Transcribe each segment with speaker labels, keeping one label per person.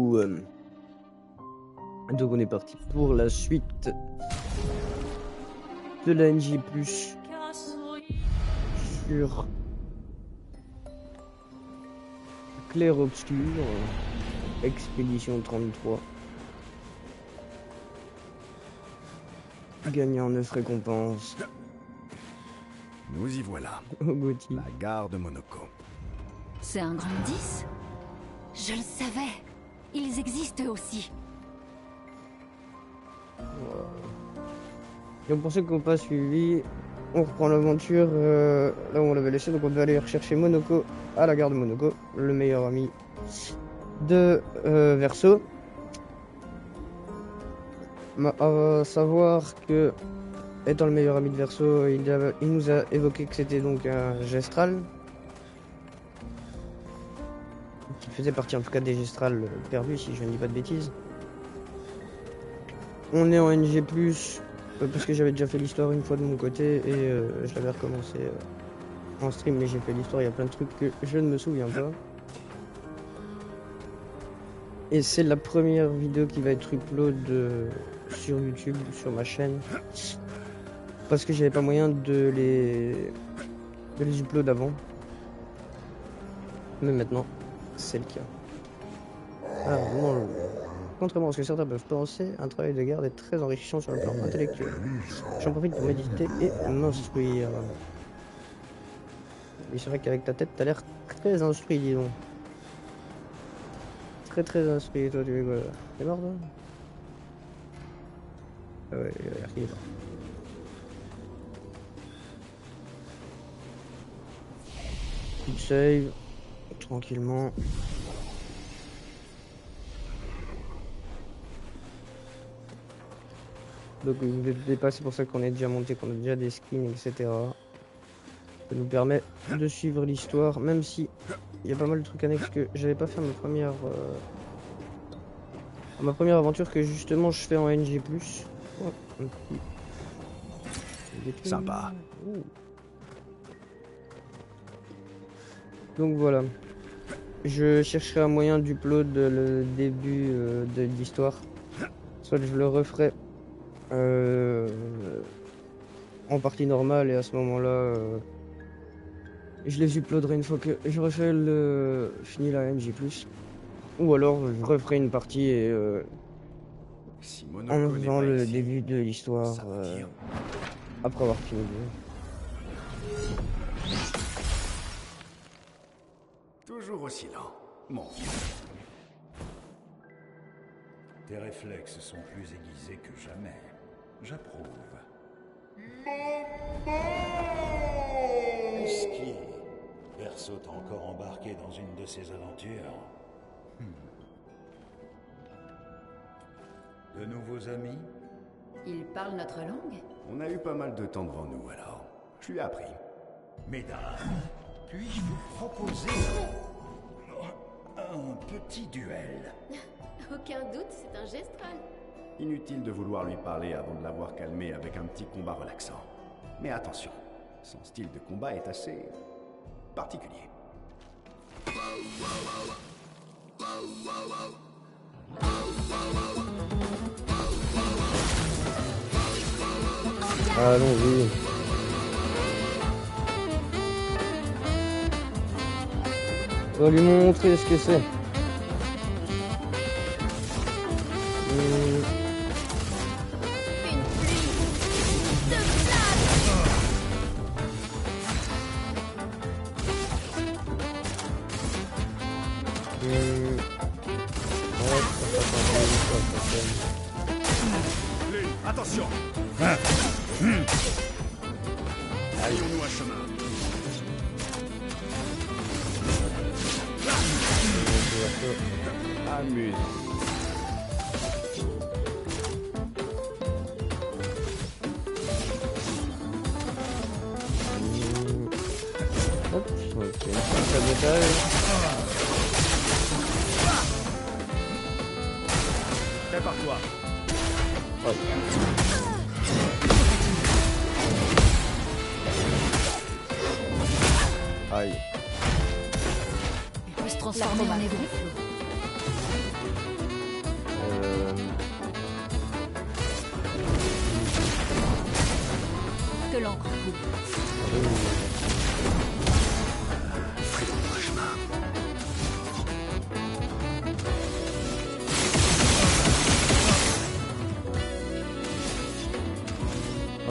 Speaker 1: coup, donc on est parti pour la suite de la NJ+, sur Clair Obscur, Expédition 33. Gagnant 9 récompenses.
Speaker 2: Nous y voilà.
Speaker 1: Au Gauthier.
Speaker 2: La gare de Monoko.
Speaker 3: C'est un grand 10 ? Je le savais. Ils existent eux aussi.
Speaker 1: Voilà. Donc pour ceux qui n'ont pas suivi, on reprend l'aventure là où on l'avait laissé. Donc on va aller rechercher Monoko à la gare de Monoko, le meilleur ami de Verso. À savoir que, étant le meilleur ami de Verso, il nous a évoqué que c'était donc un Gestral. Qui faisait partie en tout cas des Gestrals perdus, si je ne dis pas de bêtises. On est en NG+, parce que j'avais déjà fait l'histoire une fois de mon côté, et je l'avais recommencé en stream, mais j'ai fait l'histoire, il y a plein de trucs que je ne me souviens pas. Et c'est la première vidéo qui va être upload sur YouTube, sur ma chaîne. Parce que j'avais pas moyen de les upload avant. Mais maintenant, c'est le cas. Alors, non, contrairement à ce que certains peuvent penser, un travail de garde est très enrichissant sur le plan intellectuel. J'en profite pour méditer et m'instruire. Et c'est vrai qu'avec ta tête, t'as l'air très instruit, dis donc. Très instruit, toi, tu es quoi là? T'es mort, toi? Ah ouais, il a l'air qu'il est mort. Quick save, tranquillement. Donc vous devez dépasser, pour ça qu'on est déjà monté, qu'on a déjà des skins, etc. Ça nous permet de suivre l'histoire, même si il y a pas mal de trucs annexes que j'avais pas fait à ma première aventure, que justement je fais en NG+. Oh, un petit...
Speaker 2: Sympa.
Speaker 1: Ouh. Donc voilà. Je chercherai un moyen d'upload le début de l'histoire. Soit je le referai en partie normale, et à ce moment-là je les uploaderai une fois que j'aurai fait fini la NG+. Ou alors je referai une partie et
Speaker 2: Si
Speaker 1: en
Speaker 2: Monoko n'est
Speaker 1: faisant
Speaker 2: pas
Speaker 1: le
Speaker 2: ici,
Speaker 1: début de l'histoire
Speaker 2: ça veut dire...
Speaker 1: après avoir fini.
Speaker 2: Toujours aussi lent, mon vieux.
Speaker 4: Tes réflexes sont plus aiguisés que jamais. J'approuve. Est-ce qui Verso t'a encore embarqué dans une de ses aventures? De nouveaux amis?
Speaker 3: Ils parlent notre langue ?
Speaker 2: On a eu pas mal de temps devant nous, alors. Je lui ai appris.
Speaker 4: Mesdames, puis-je vous proposer un petit duel?
Speaker 5: Aucun doute, c'est un Gestral.
Speaker 2: Inutile de vouloir lui parler avant de l'avoir calmé avec un petit combat relaxant. Mais attention, son style de combat est assez... particulier.
Speaker 1: Allons-y. On va lui montrer ce que c'est.
Speaker 2: Attention! Allions-nous un chemin. Amuse.
Speaker 1: Hop, ok, sabotage.
Speaker 2: Prépare-toi.
Speaker 1: Hop. Aïe.
Speaker 3: Il peut se transformer en héros.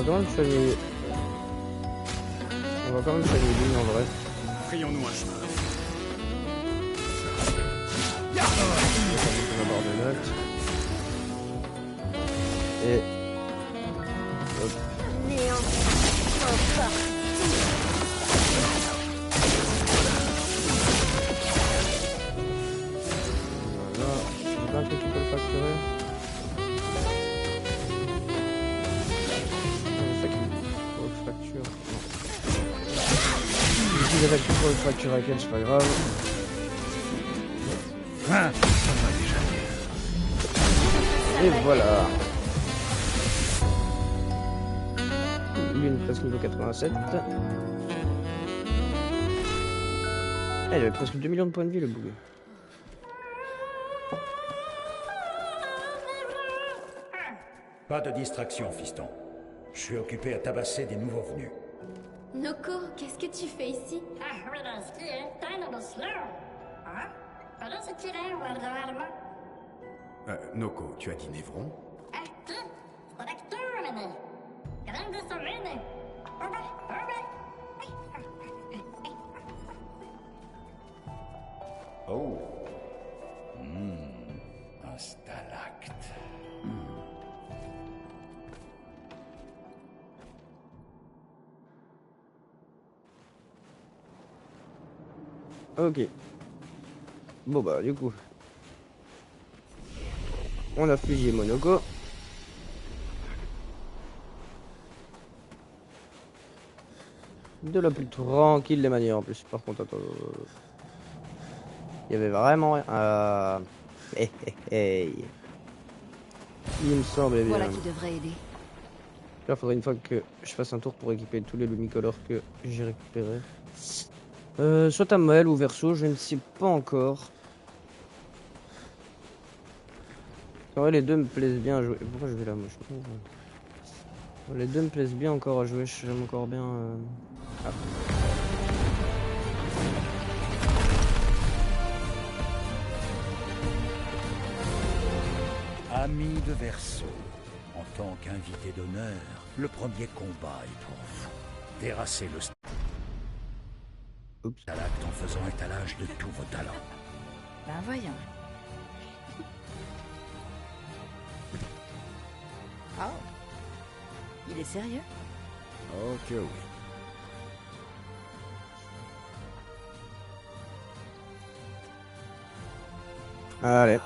Speaker 1: quand même soigner. On va quand même soigner lui en vrai.
Speaker 2: Frayons-nous un chemin.
Speaker 1: On va avoir des notes. Et. Hop. Voilà. C'est pas un truc qui peut le facturer. C'est ça qui faut que je facture. Non. Si j'avais pour le facture à quel, c'est pas grave.
Speaker 4: Ah, ça va déjà mieux.
Speaker 1: Et voilà. L'une presque niveau 87. Elle avait presque 2 millions de points de vie le boulet.
Speaker 4: Pas de distraction, fiston. Je suis occupé à tabasser des nouveaux venus.
Speaker 5: Noko, qu'est-ce que tu fais ici?
Speaker 2: Noko, tu as dit Névron? Oh.
Speaker 4: Un stalacte.
Speaker 1: Ok. Bon bah du coup. On a fusillé Monoko. De la plus tranquille des manières en plus. Par contre, attends. Il y avait vraiment rien. Il me semblait bien.
Speaker 3: Voilà qui devrait aider.
Speaker 1: Là, faudrait une fois que je fasse un tour pour équiper tous les lumicolores que j'ai récupérés. Soit à Moël ou Verso, je ne sais pas encore. En vrai, les deux me plaisent bien à jouer. Pourquoi je vais là, moi je comprends. Les deux me plaisent bien encore à jouer, j'aime encore bien. Ah.
Speaker 4: Ami de Verso, en tant qu'invité d'honneur, le premier combat est pour vous. Terrassez le stalacte en faisant étalage de tous vos talents.
Speaker 3: Ben voyons. Oh. Il est sérieux?
Speaker 2: Ok, oui.
Speaker 1: Allez.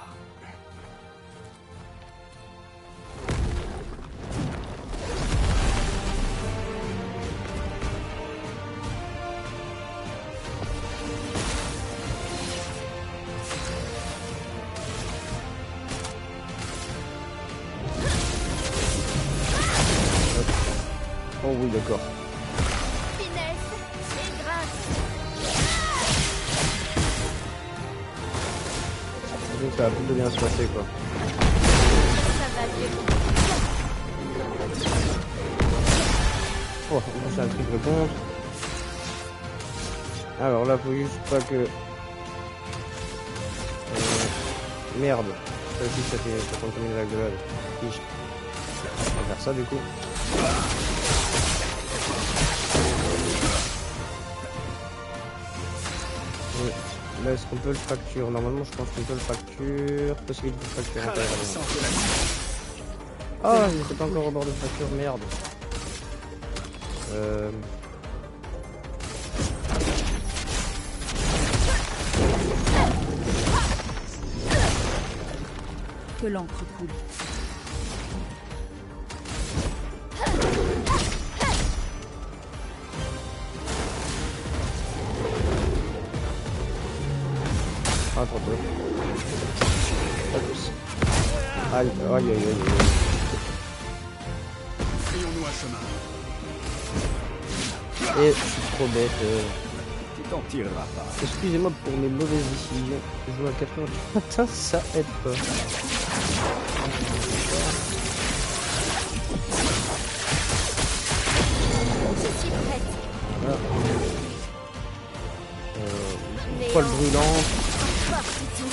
Speaker 1: Oh oui, d'accord.
Speaker 5: Finesse et grâce.
Speaker 1: Donc ça va plutôt bien se passer quoi.
Speaker 5: Ça va mieux.
Speaker 1: Oh, on fait un triple contre. Alors là, faut juste pas que... Merde. Ça aussi, ça fait une règle de base. On va faire ça du coup. Là, est-ce qu'on peut le facture? Normalement, je pense qu'on peut le facture. Possibilité de facture. Ah, il n'était pas encore au bord de facture, merde.
Speaker 3: Que l'encre coule.
Speaker 1: Ah, trop tôt. Aïe, aïe, aïe, aïe.
Speaker 2: Frayons-nous un chemin.
Speaker 1: Et je suis trop bête.
Speaker 2: Tu t'en tireras pas.
Speaker 1: Excusez-moi pour mes mauvaises décisions. Je joue à 4h du matin, ça aide pas.
Speaker 5: Je suis prête.
Speaker 1: Voilà. Poil brûlant.
Speaker 5: Force et tout.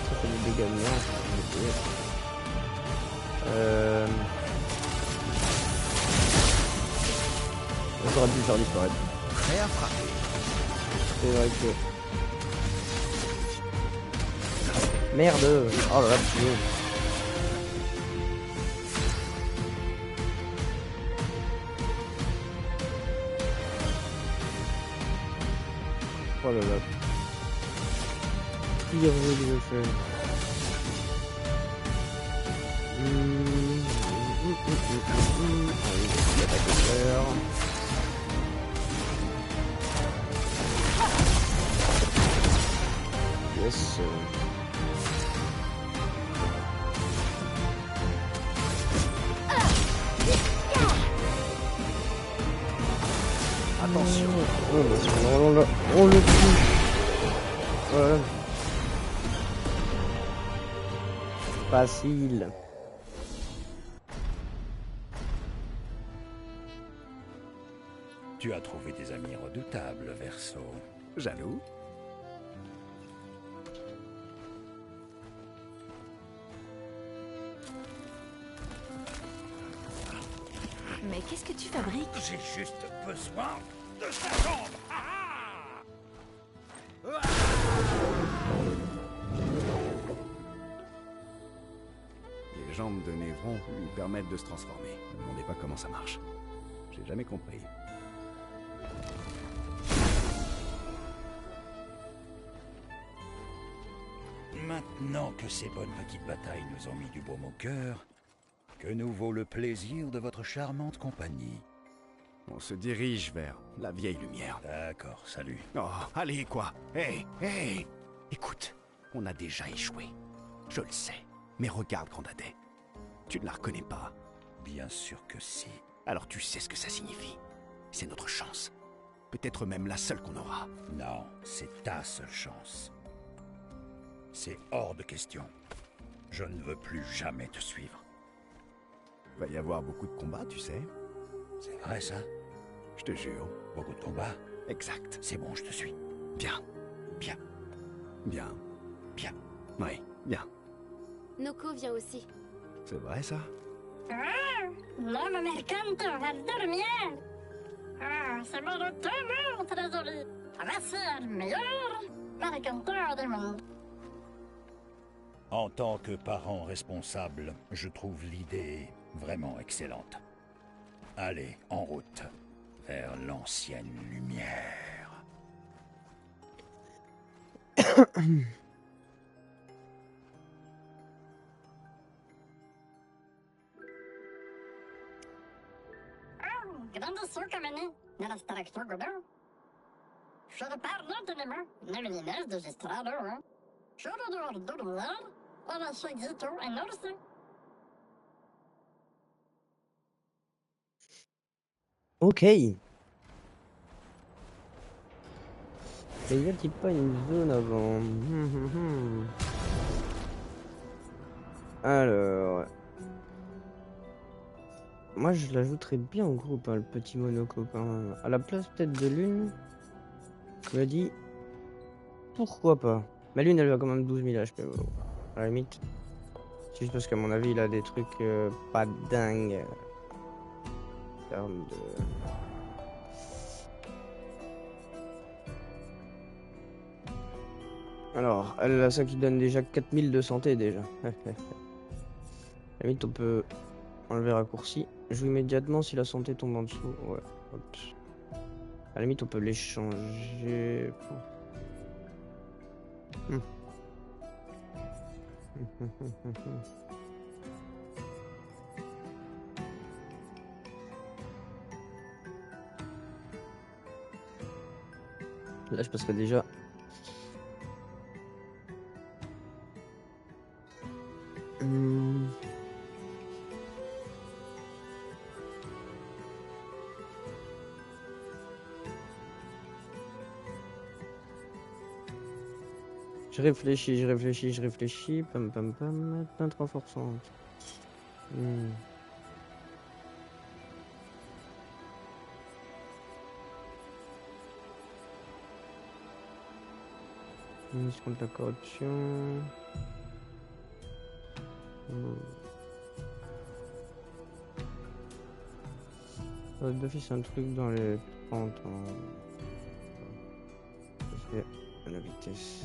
Speaker 1: Ça fait des dégâts de merde. aurait pu le faire disparaître.
Speaker 4: Prêt à frapper.
Speaker 1: C'est vrai que... Merde. Oh là là, putain. Oh là là. Pire jeu que je fais. Allez, attaque au fer. Yes.
Speaker 4: Attention.
Speaker 1: Oh, bah, on le tue. Voilà. Facile.
Speaker 4: Tu as trouvé des amis redoutables, Verso.
Speaker 2: Jaloux?
Speaker 3: Mais qu'est-ce que tu fabriques?
Speaker 4: J'ai juste besoin de sa jambe.
Speaker 2: Les jambes de Névron lui permettent de se transformer. Ne me demandez pas comment ça marche. J'ai jamais compris.
Speaker 4: Maintenant que ces bonnes petites batailles nous ont mis du baume au cœur, que nous vaut le plaisir de votre charmante compagnie?
Speaker 2: On se dirige vers la vieille lumière.
Speaker 4: D'accord, salut.
Speaker 2: Oh, allez, quoi? Hé, hé! Écoute, on a déjà échoué. Je le sais. Mais regarde, Grandadais. Tu ne la reconnais pas.
Speaker 4: Bien sûr que si.
Speaker 2: Alors tu sais ce que ça signifie. C'est notre chance. Peut-être même la seule qu'on aura.
Speaker 4: Non, c'est ta seule chance. C'est hors de question. Je ne veux plus jamais te suivre.
Speaker 2: Va y avoir beaucoup de combats, tu sais.
Speaker 4: C'est vrai ça?
Speaker 2: Je te jure.
Speaker 4: Beaucoup de combats?
Speaker 2: Exact.
Speaker 4: C'est bon, je te suis.
Speaker 2: Bien.
Speaker 4: Bien,
Speaker 2: Bien.
Speaker 4: bien.
Speaker 2: Oui, bien.
Speaker 5: Noko vient aussi.
Speaker 2: C'est vrai, ça?
Speaker 6: L'homme mercante va dormir. Ah, c'est mon retour, trésorier. Voici le meilleur mercanteur du monde.
Speaker 4: En tant que parent responsable, je trouve l'idée vraiment excellente. Allez, en route, vers l'ancienne lumière.
Speaker 6: Grandisseur comme année, dans la structure godin. Je parle lentement, lumineuse de gestrado, hein. Je le dois dormir, on va se dire un orsi.
Speaker 1: Ok. Mais y a-t-il pas une zone avant? Alors... Moi je l'ajouterais bien au groupe, hein, le petit Monoko quand même. À la place peut-être de Lune, je me dis... Pourquoi pas? Mais Lune elle a quand même 12 000 HP, bon, à la limite. C'est juste parce qu'à mon avis il a des trucs pas dingues. En termes de... Alors, elle a ça qui donne déjà 4000 de santé déjà. À la limite on peut enlever raccourci. Joue immédiatement si la santé tombe en dessous. Ouais. Hop. À la limite on peut l'échanger. Là je passerai déjà. Je réfléchis. Pam pam pam. 23%. Ministre contre la corruption. D'office un truc dans les pente en... C'est la vitesse.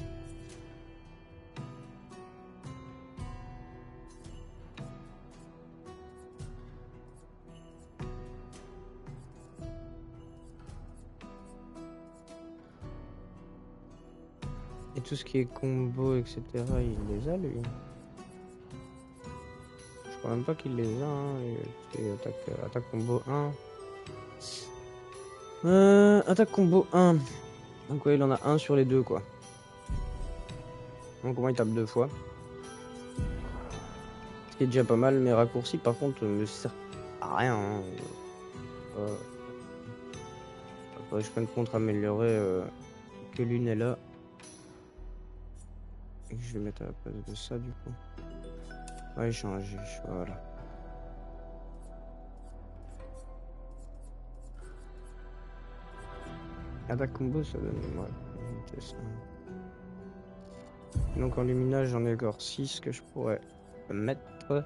Speaker 1: Et tout ce qui est combo, etc., il les a, lui. Je crois même pas qu'il les a, hein. Et attaque combo 1. Attaque combo 1. Donc ouais, il en a un sur les deux, quoi. Donc au moins il tape 2 fois. Ce qui est déjà pas mal, mais raccourci par contre me sert à rien. Hein. Faudrait que je prenne contre améliorer que l'une est là. Et que je vais mettre à la place de ça du coup. Ouais, changer, voilà. Attaque combo, ça donne ouais, vitesse. Donc en luminage, j'en ai encore 6 que je pourrais mettre.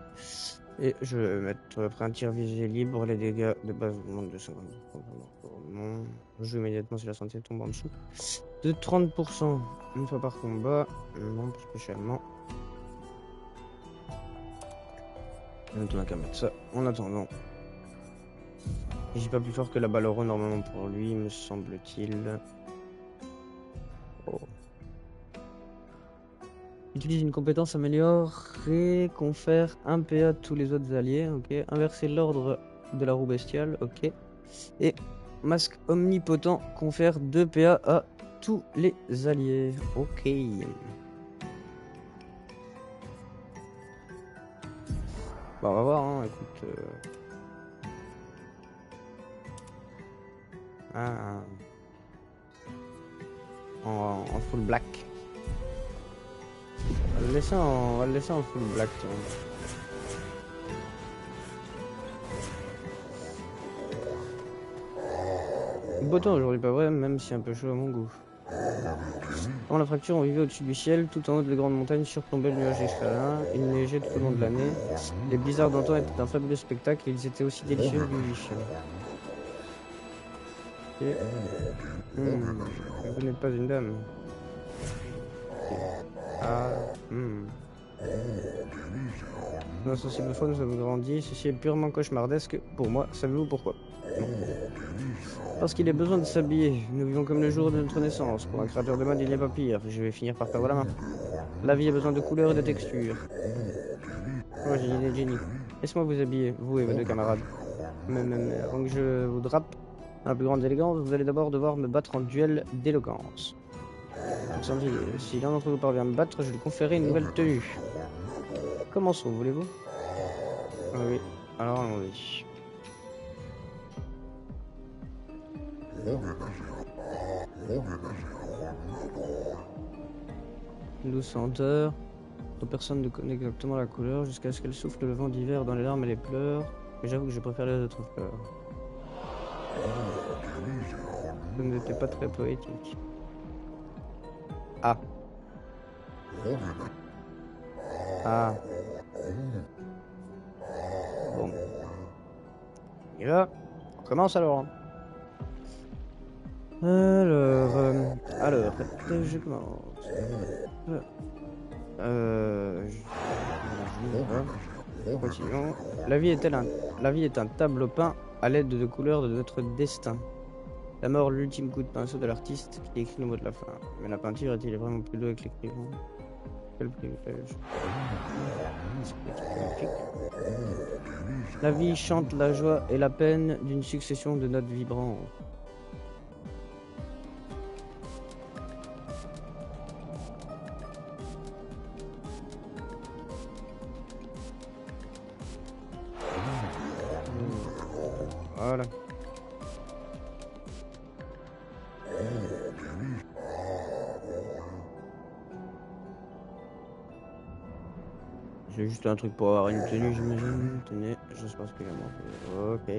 Speaker 1: Et je vais mettre après un tir visé libre, les dégâts de base augmentent de 50%. Non, je joue immédiatement si la santé tombe en dessous. De 30% une fois par combat. Non, pas spécialement. Donc on a qu'à mettre ça en attendant. Et j'ai pas plus fort que la balle oro normalement pour lui, me semble-t-il. Oh. Utilise une compétence améliorée, confère 1 PA à tous les autres alliés, ok. Inverser l'ordre de la roue bestiale, ok. Et masque omnipotent confère 2 PA à tous les alliés, ok. Bon, on va voir, hein, écoute. En full black. On va le laisser en full black, tiens. Beau temps aujourd'hui, pas vrai, même si un peu chaud à mon goût. Avant la fracture, on vivait au-dessus du ciel, tout en haut des grandes montagnes surplombaient le nuage escalin. Il neigeait tout au long de l'année. Les blizzards d'antan étaient un fabuleux spectacle et ils étaient aussi délicieux que vivifiants. Okay. Vous n'êtes pas une dame. Ah. Nos sensibles fois nous avons grandi. Ceci est purement cauchemardesque pour moi. Savez-vous pourquoi? Parce qu'il a besoin de s'habiller. Nous vivons comme le jour de notre naissance. Pour un créateur de mode, il n'est pas pire. Je vais finir par perdre la main. La vie a besoin de couleurs et de textures. Moi, j'ai une idée de génie. Laisse-moi vous habiller, vous et vos 2 camarades. Mais avant que je vous drape dans la plus grande élégance, vous allez d'abord devoir me battre en duel d'éloquence. Si l'un d'entre vous parvient à me battre, je lui conférerai une nouvelle tenue. Commençons, voulez-vous? Oui, alors allons-y. Douce senteur, dont personne ne connaît exactement la couleur, jusqu'à ce qu'elle souffle le vent d'hiver dans les larmes et les pleurs. Mais j'avoue que je préfère les autres fleurs. Vous n'étiez pas très poétique. Ah. Ah. Bon. Et là, on commence alors. Alors, je commence. Continuons. La vie est un tableau peint à l'aide de couleurs de notre destin. La mort, l'ultime coup de pinceau de l'artiste qui écrit le mot de la fin. Mais la peinture est-il vraiment plus doux avec l'écrivain? Quel privilège. La vie chante la joie et la peine d'une succession de notes vibrantes. Voilà. J'ai juste un truc pour avoir une tenue, j'imagine. Tenez, je sais pas ce que j'ai. Ok.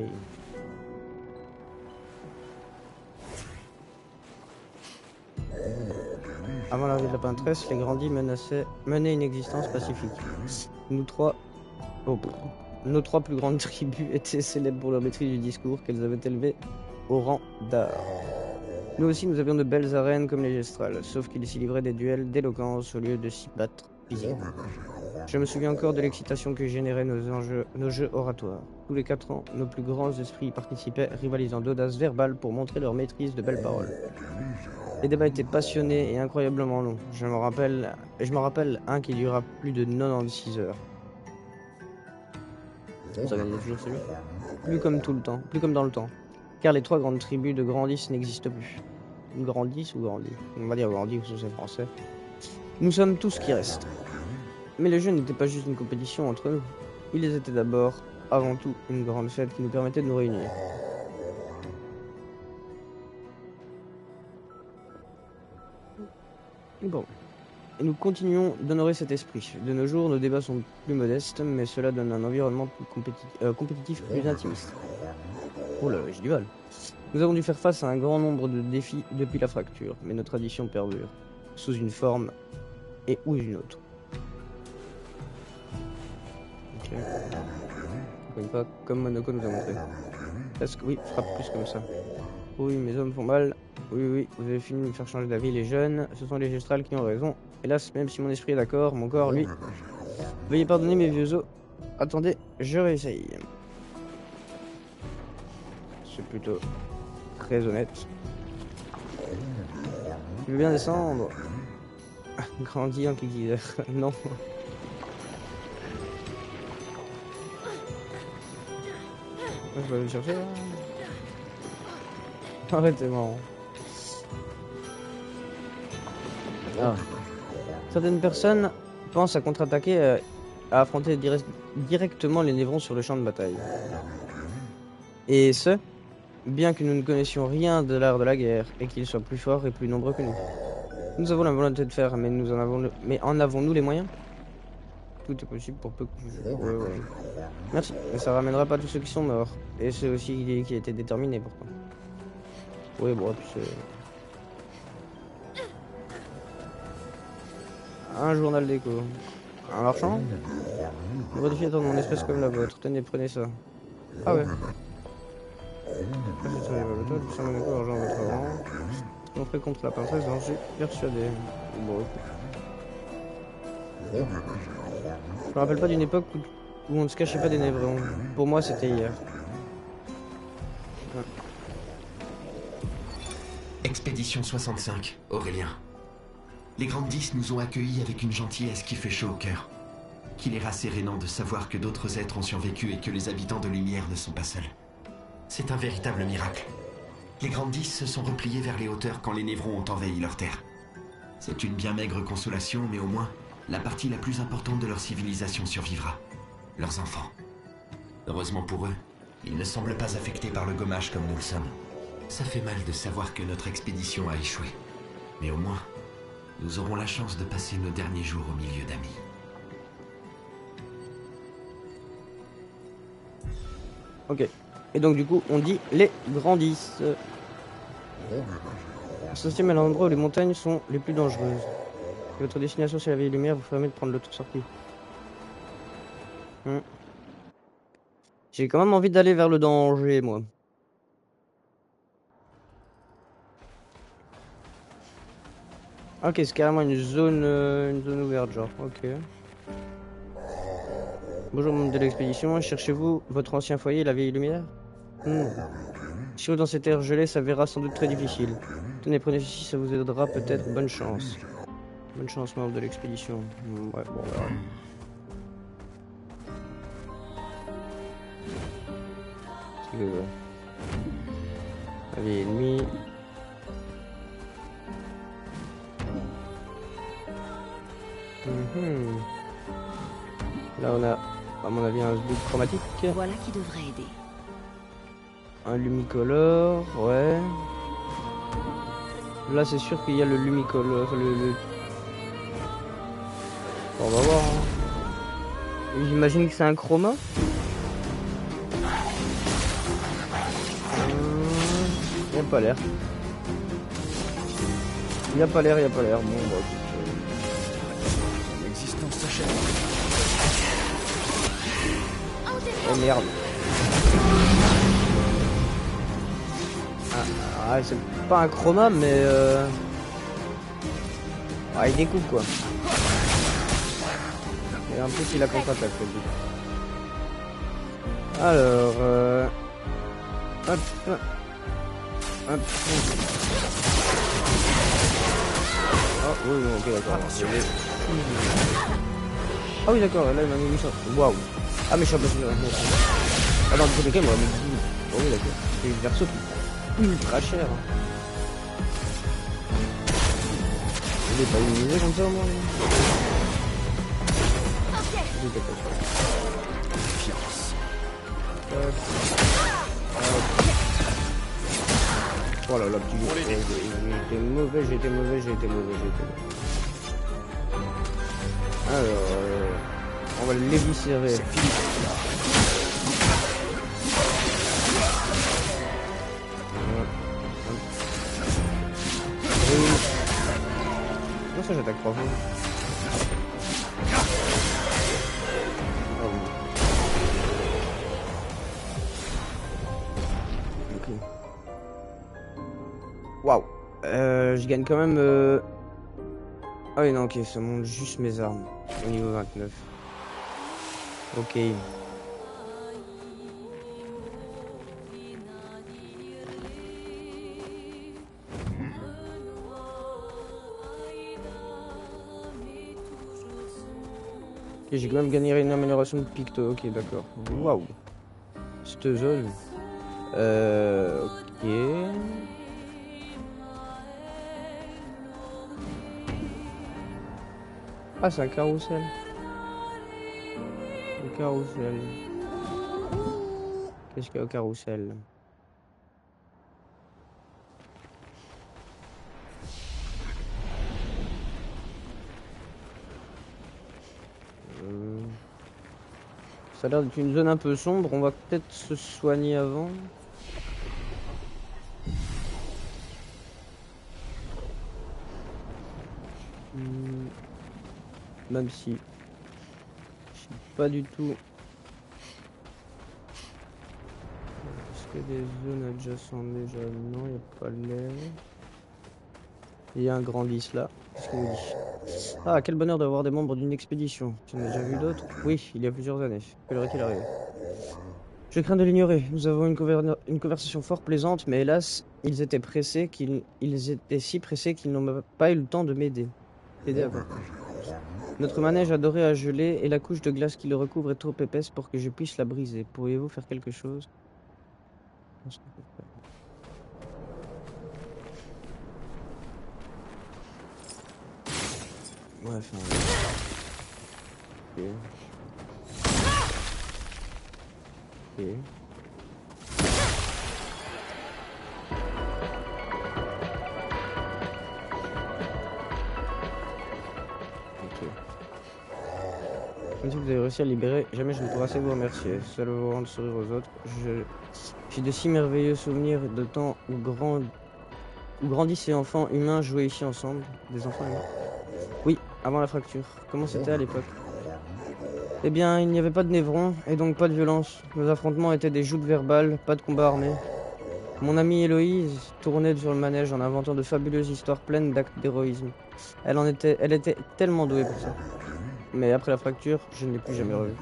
Speaker 1: Avant l'arrivée de la peintresse, les Grandis menaient une existence pacifique. Nos trois plus grandes tribus étaient célèbres pour leur maîtrise du discours qu'elles avaient élevé au rang d'art. Nous aussi, nous avions de belles arènes comme les gestrales, sauf qu'ils s'y livraient des duels d'éloquence au lieu de s'y battre physiquement. Je me souviens encore de l'excitation que généraient nos jeux oratoires. Tous les 4 ans, nos plus grands esprits y participaient, rivalisant d'audace verbale pour montrer leur maîtrise de belles paroles. Les débats étaient passionnés et incroyablement longs. Je m'en rappelle un qui dura plus de 96 heures. Ça gagne toujours celui. Plus comme tout le temps, plus comme dans le temps. Car les 3 grandes tribus de Grandis n'existent plus. Grandis ou Grandis? On va dire Grandis parce que c'est français. Nous sommes tous qui restent. Mais le jeu n'était pas juste une compétition entre nous. Il était d'abord, avant tout, une grande fête qui nous permettait de nous réunir. Bon. Et nous continuons d'honorer cet esprit. De nos jours, nos débats sont plus modestes, mais cela donne un environnement plus compétitif plus intimiste. Oh là, j'ai du mal. Nous avons dû faire face à un grand nombre de défis depuis la fracture, mais nos traditions perdurent, sous une forme et ou une autre. Ok. Pas comme Monoko nous a montré. Est-ce que oui, frappe plus comme ça. Oui, mes hommes font mal. Oui, vous avez fini de me faire changer d'avis, les jeunes. Ce sont les gestrales qui ont raison. Hélas, même si mon esprit est d'accord, mon corps, lui... Veuillez pardonner mes vieux os. Attendez, je réessaye. C'est plutôt très honnête. Tu veux bien descendre? Grandi en kikizer. Non. Je vais aller le chercher là. Arrêtez, marrant. Ah. Certaines personnes pensent à contre-attaquer, à affronter directement les névrons sur le champ de bataille. Et ce, bien que nous ne connaissions rien de l'art de la guerre et qu'ils soient plus forts et plus nombreux que nous. Nous avons la volonté de faire, mais en avons-nous les moyens? Tout est possible pour peu que... Ouais. Merci, mais ça ramènera pas tous ceux qui sont morts. Et c'est aussi l'idée qui a été déterminée pourtant. Oui, bon, c'est... Un journal d'écho. Un marchand? Modificateur de mon espèce comme la vôtre. Tenez, prenez ça. Ah ouais. Montré contre la princesse, j'en suis persuadé. Bon, je me rappelle pas d'une époque où on ne se cachait pas des névrons. Pour moi, c'était hier.
Speaker 7: Expédition 65, Aurélien. Les Grandes 10 nous ont accueillis avec une gentillesse qui fait chaud au cœur. Qu'il est rassérénant de savoir que d'autres êtres ont survécu et que les habitants de Lumière ne sont pas seuls. C'est un véritable miracle. Les Grandes 10 se sont repliés vers les hauteurs quand les névrons ont envahi leur terre. C'est une bien maigre consolation, mais au moins, la partie la plus importante de leur civilisation survivra. Leurs enfants. Heureusement pour eux, ils ne semblent pas affectés par le gommage comme nous le sommes. Ça fait mal de savoir que notre expédition a échoué. Mais au moins, nous aurons la chance de passer nos derniers jours au milieu d'amis.
Speaker 1: Ok. Et donc du coup, on dit les Grandes 10. Ce système est l'endroit où les montagnes sont les plus dangereuses. Et votre destination c'est la vieille lumière, vous permet de prendre l'autre sortie. J'ai quand même envie d'aller vers le danger, moi. Ok, c'est carrément une zone ouverte, genre. Ok. Bonjour, membre de l'expédition. Cherchez-vous votre ancien foyer, la vieille lumière? Si vous dans ces terres gelées, ça verra sans doute très difficile. Tenez, prenez ceci, ça vous aidera peut-être. Bonne chance. Bonne chance, membre de l'expédition. Ouais, bon, on verra. Qu'est-ce que la vieille ennemie. Là on a à mon avis un zoom chromatique.
Speaker 3: Voilà qui devrait aider.
Speaker 1: Un lumicolore, ouais. Là c'est sûr qu'il y a le lumicolore. On va voir. Hein. J'imagine que c'est un chroma. Il n'y a pas l'air. Il n'y a pas l'air. Bon bah.
Speaker 4: L'existence s'achève.
Speaker 1: Oh merde. Ah, c'est pas un chroma, mais ah, il découpe quoi. Et en plus, il a contre-attaque. Alors, hop, hop. Oh, oui, ok, d'accord. Attention. Ah oui, d'accord, là, il m'a mis 800. Waouh. Ah, mais je suis un peu sûr. Ah, dans le côté, moi, mais... Oh, oui, d'accord. C'est une verso qui est ultra cher. Hein. Il est pas illuminé comme ça, au moins. Oh là là, petit loup. J'ai été mauvais. Alors, on va l'éviscérer. C'est fini. Non, ça j'attaque 3 fois. Ah oui. Ok. Waouh. Je gagne quand même... Ah oui, non, ok, ça monte juste mes armes. Au niveau 29. Ok. Ok, j'ai quand même gagné une amélioration de Picto. Ok, d'accord. Waouh. Cette zone. Ok. Ah, c'est un carrousel. Le carrousel. Qu'est-ce qu'il y a au carrousel? Ça a l'air d'être une zone un peu sombre. On va peut-être se soigner avant. Même si je sais pas du tout. Est-ce qu'il y a des zones adjacentes déjà? Non, il n'y a pas l'air. Il y a un grand 10 là. Qu'est-ce qu'il nous dit? Ah, quel bonheur d'avoir des membres d'une expédition. Tu en as déjà vu d'autres? Oui, il y a plusieurs années. Quelle heure est-il arrivé? Je crains de l'ignorer. Nous avons une conversation fort plaisante, mais hélas, ils étaient si pressés qu'ils n'ont pas eu le temps de m'aider. T'aider à quoi? Notre manège adoré a gelé et la couche de glace qui le recouvre est trop épaisse pour que je puisse la briser. Pourriez-vous faire quelque chose? Bref. Ok. Ok. Même si vous avez réussi à libérer, jamais je ne pourrai assez vous remercier. Cela vous rendre sourire aux autres. J'ai de si merveilleux souvenirs de temps où grandissaient enfants humains jouaient ici ensemble. Des enfants humains. Oui, avant la fracture. Comment c'était à l'époque? Eh bien, il n'y avait pas de névrons et donc pas de violence. Nos affrontements étaient des joutes verbales, pas de combat armé. Mon amie Héloïse tournait sur le manège en inventant de fabuleuses histoires pleines d'actes d'héroïsme. Elle était tellement douée pour ça. Mais après la fracture, je ne l'ai plus jamais revue.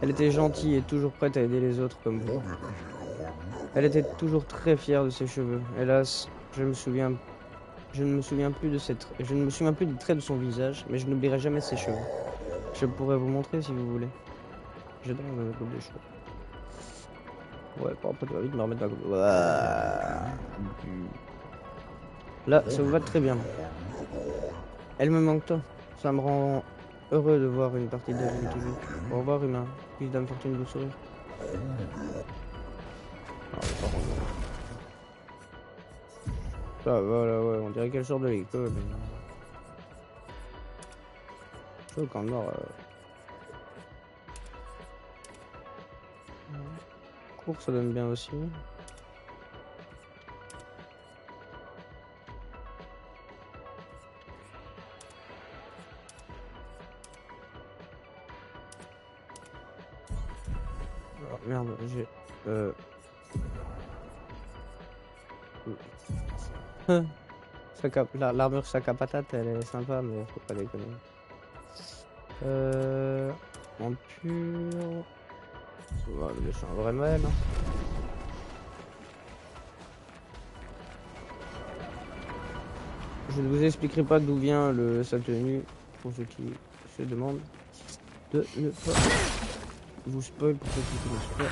Speaker 1: Elle était gentille et toujours prête à aider les autres comme vous. Elle était toujours très fière de ses cheveux. Hélas, je ne me souviens plus des traits de son visage, mais je n'oublierai jamais ses cheveux. Je pourrais vous montrer si vous voulez. J'adore la coupe de cheveux. Ouais, par après, tu vas vite me remettre la coupe. Là, ça vous va très bien. Elle me manque tant. Ça me rend heureux de voir une partie d'elle qui joue. Au revoir, humain. Puis Dame Fortune vous sourire. Ça va, là, ouais, on dirait qu'elle sort de l'école. Je suis au camp nord. Cours, ça donne bien aussi. Oh, merde, j'ai... L'armure sac à patate, elle est sympa, mais faut pas déconner. En pur... On va le laisser un vrai mal. Je ne vous expliquerai pas d'où vient sa tenue, pour ceux qui se demandent de ne pas vous spoil pour ceux qui ne connaissent pas.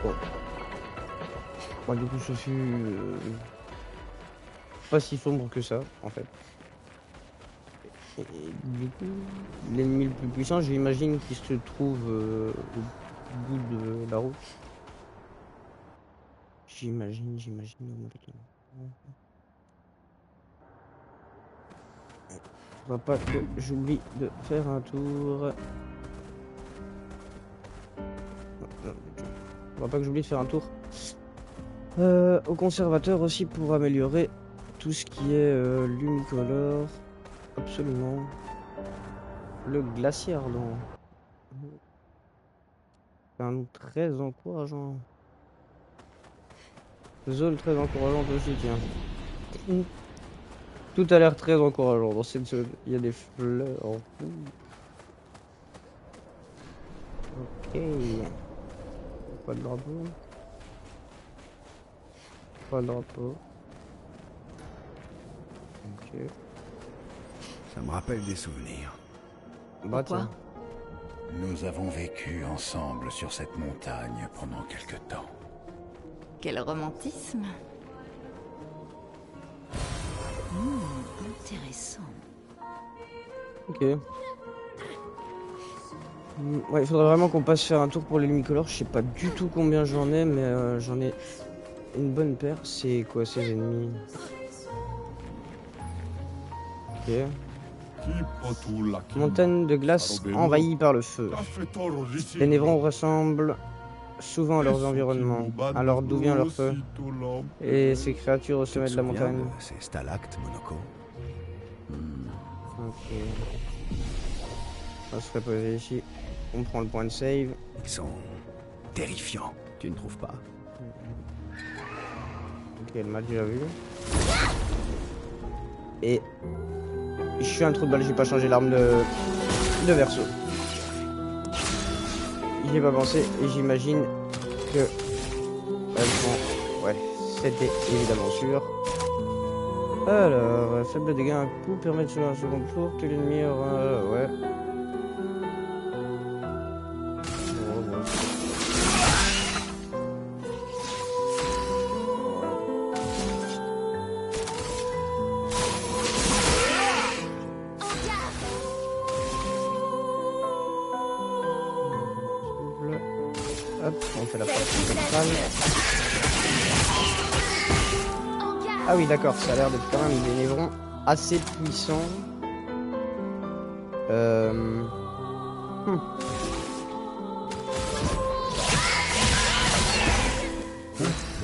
Speaker 1: Bon. Bon, du coup, ce fut pas si sombre que ça, en fait. Et du coup, l'ennemi le plus puissant, j'imagine qu'il se trouve au bout de la route. J'imagine. Faut pas que j'oublie de faire un tour. Faut pas que j'oublie de faire un tour au conservateur aussi pour améliorer tout ce qui est l'unicolore. Absolument. Le glacier ardent. C'est un nom très encourageant. Zone très encourageante aussi, tiens. Tout a l'air très encourageant dans cette zone. Il y a des fleurs. Ok. Pas de drapeau. Pas de drapeau. Ok.
Speaker 2: Ça me rappelle des souvenirs.
Speaker 1: Bah tiens.
Speaker 4: Nous avons vécu ensemble sur cette montagne pendant quelque temps.
Speaker 3: Quel romantisme. Intéressant.
Speaker 1: Ok. Ouais, il faudrait vraiment qu'on passe faire un tour pour les limicolores. Je sais pas du tout combien j'en ai, mais j'en ai une bonne paire. C'est quoi ces ennemis? Ok. Montagne de glace envahie par le feu. Les névrons ressemblent souvent à leurs environnements. Alors d'où vient leur feu? Et ces créatures au sommet de la montagne?
Speaker 2: Ces stalactes, Monoko.
Speaker 1: Ok. On va se reposer ici. On prend le point de save.
Speaker 2: Ils sont terrifiants, tu ne trouves pas?
Speaker 1: Ok, elle m'a déjà vu. Et je suis un trou de balle, j'ai pas changé l'arme de verso. J'y ai pas pensé et j'imagine que elles sont... Ouais, c'était évidemment sûr. Alors, faible dégâts un coup permet de jouer un second tour que l'ennemi aura... Ouais. Hop, on fait la partie centrale. Ah oui, d'accord, ça a l'air d'être quand même des névrons assez puissants.
Speaker 4: Peu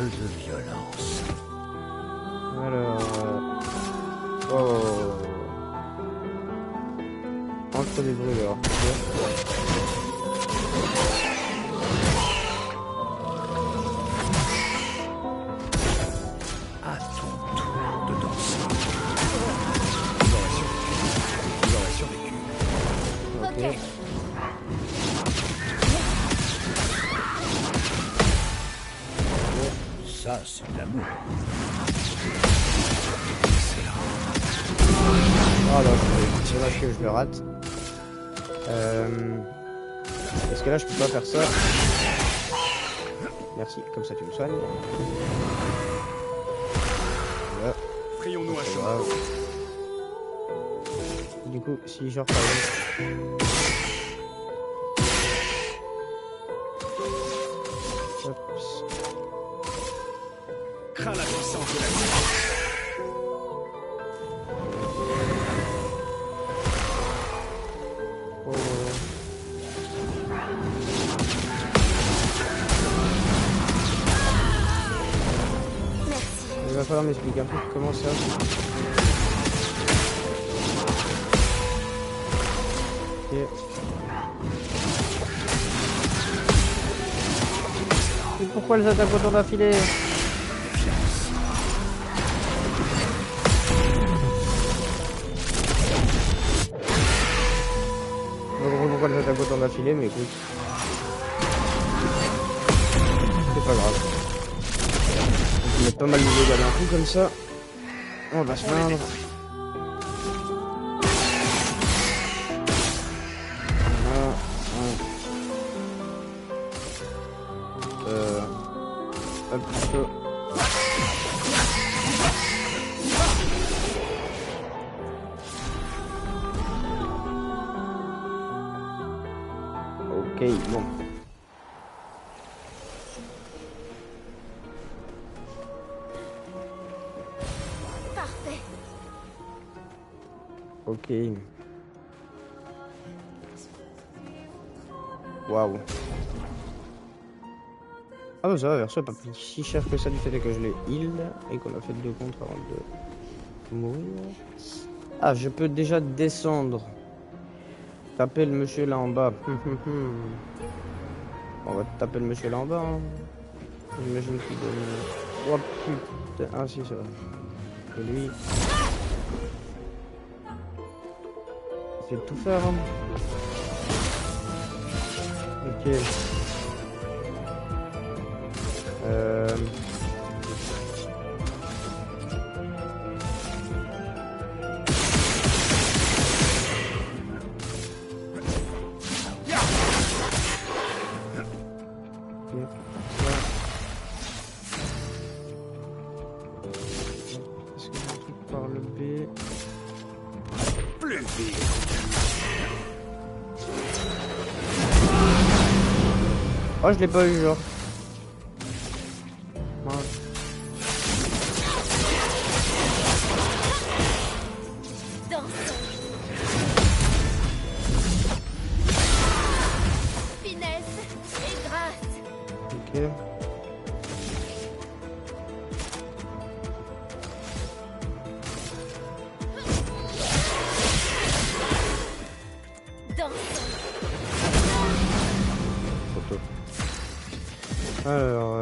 Speaker 4: de violence.
Speaker 1: Alors... Oh... Entre les brûleurs.
Speaker 4: Ça, c'est de l'amour.
Speaker 1: Oh là, c'est dommage que je le rate. Parce que là, je peux pas faire ça. Merci, comme ça tu me soignes. Voilà.
Speaker 2: Frayons-nous un chemin.
Speaker 1: Grave. Du coup, si genre par exemple... Hop.
Speaker 2: Crains la puissance de la vie.
Speaker 1: Oh. Il va falloir m'expliquer un peu comment ça. Ok. pourquoi elles attaquent autant d'affilée? Je comprends pas pourquoi elles attaquent autant d'affilée, mais écoute. C'est pas grave. On va mettre pas mal de dégâts d'un coup comme ça. On va se plaindre. Hop, plutôt. Ok, bon.
Speaker 5: Parfait.
Speaker 1: Ok. Waouh. Ah bah ça va, Verso pas pris si cher que ça du fait que je l'ai heal et qu'on a fait 2 contre avant de mourir. Ah, je peux déjà descendre. Taper le monsieur là en bas. On va taper le monsieur là en bas. Hein. J'imagine qu'il donne... Oh putain. Ah si, c'est vrai. Et lui... Il fait tout faire. Hein. Ok. Est-ce que j'ai un truc par le B?
Speaker 4: Plus vite.
Speaker 1: Oh, je l'ai pas eu, genre. Alors,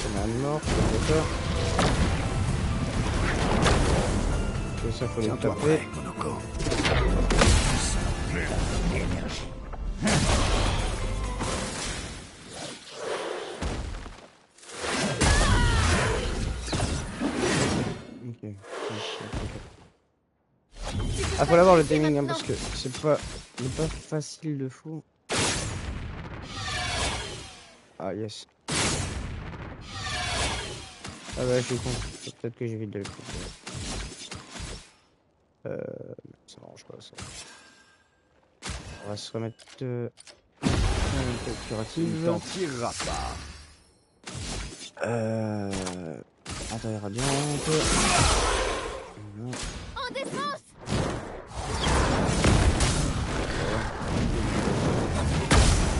Speaker 1: on a une mort, c'est ça. Et ça, faut les taper. Ok. Ah, faut l'avoir le timing hein, parce que c'est pas facile de fou. Ah yes. Ah bah je suis con. Peut-être que j'évite de le couper. Ça m'arrange pas ça. On va se remettre un peu curative.
Speaker 2: T'en tireras pas.
Speaker 1: Intérieur radiante.
Speaker 5: En défense.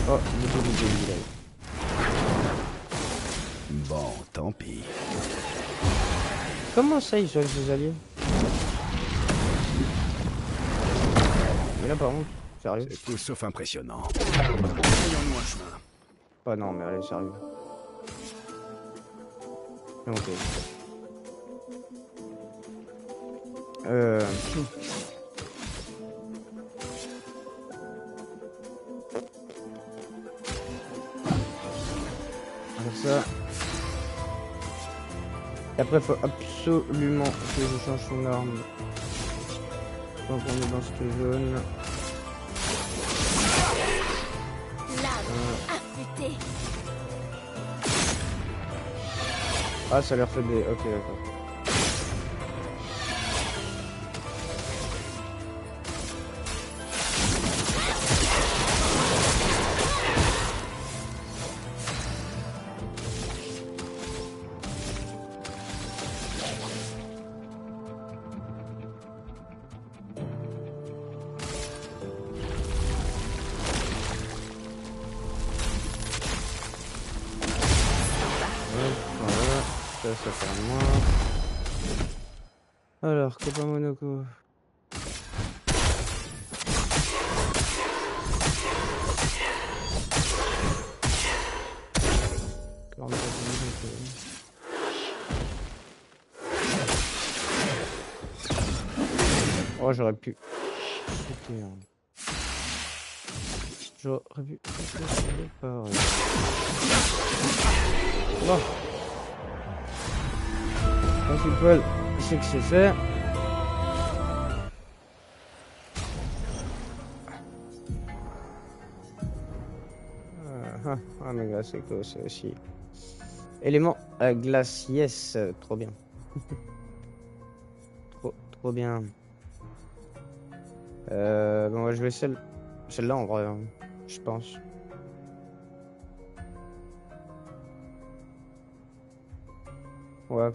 Speaker 1: Oh, il est.
Speaker 2: Bon, tant pis.
Speaker 1: Comment ça, ils soignent ses alliés? Mais là, par contre, sérieux?
Speaker 2: C'est tout sauf impressionnant. Voyons-nous un chemin.
Speaker 1: Oh non, mais allez, sérieux. Ok. Comme ça. Et après, faut absolument que je change son arme. Donc on est dans cette zone.
Speaker 5: Affûté.
Speaker 1: Ah, ça leur fait des... Ok, d'accord. Ça fait moins. Alors, Copa Monaco. Oh, j'aurais pu. C'était, j'aurais pu. Bon. Principal, c'est que c'est fait. Ah, mais glace, c'est quoi, c'est aussi. Élément à glace, yes, trop bien. Trop bien. Bon, on va jouer celle-là en vrai, hein, je pense. Ouais.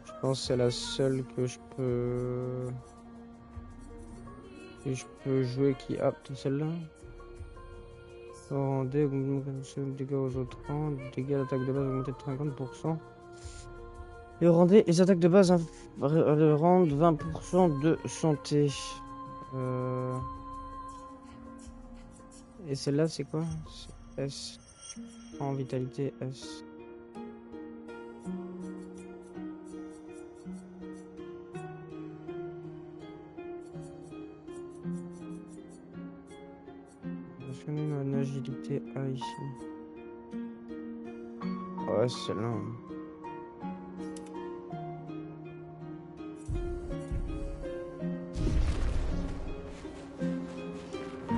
Speaker 1: Je pense que c'est la seule que je peux jouer qui apte celle-là. Rendez dégâts aux autres rangs, dégâts d'attaque de base augmentés de 50%. Et rendez les attaques de base rendent 20% de santé. Et celle-là c'est quoi? C'est S. En vitalité S. Une agilité A ici. Ouais, c'est celle-là.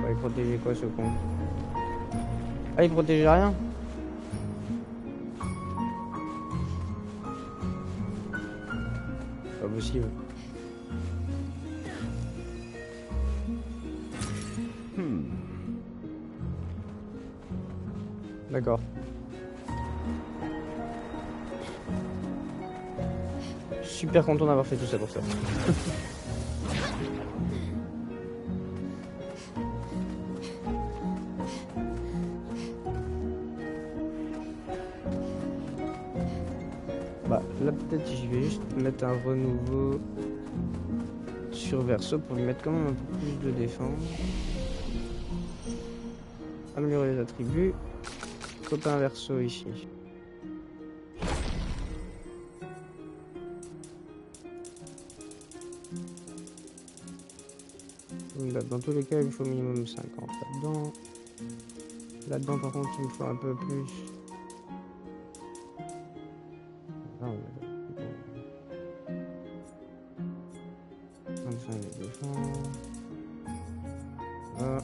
Speaker 1: Il protégeait quoi ce con? Ah, il protégeait rien? Pas possible. D'accord. Super content d'avoir fait tout ça pour ça. Bah là peut-être je vais juste mettre un renouveau sur Verso pour lui mettre quand même un peu plus de défense. Améliorer les attributs. Copain Verso ici. Là, dans tous les cas il me faut minimum 50 là-dedans. Là-dedans par contre il me faut un peu plus. Non, mais... 25 de défense. Ah.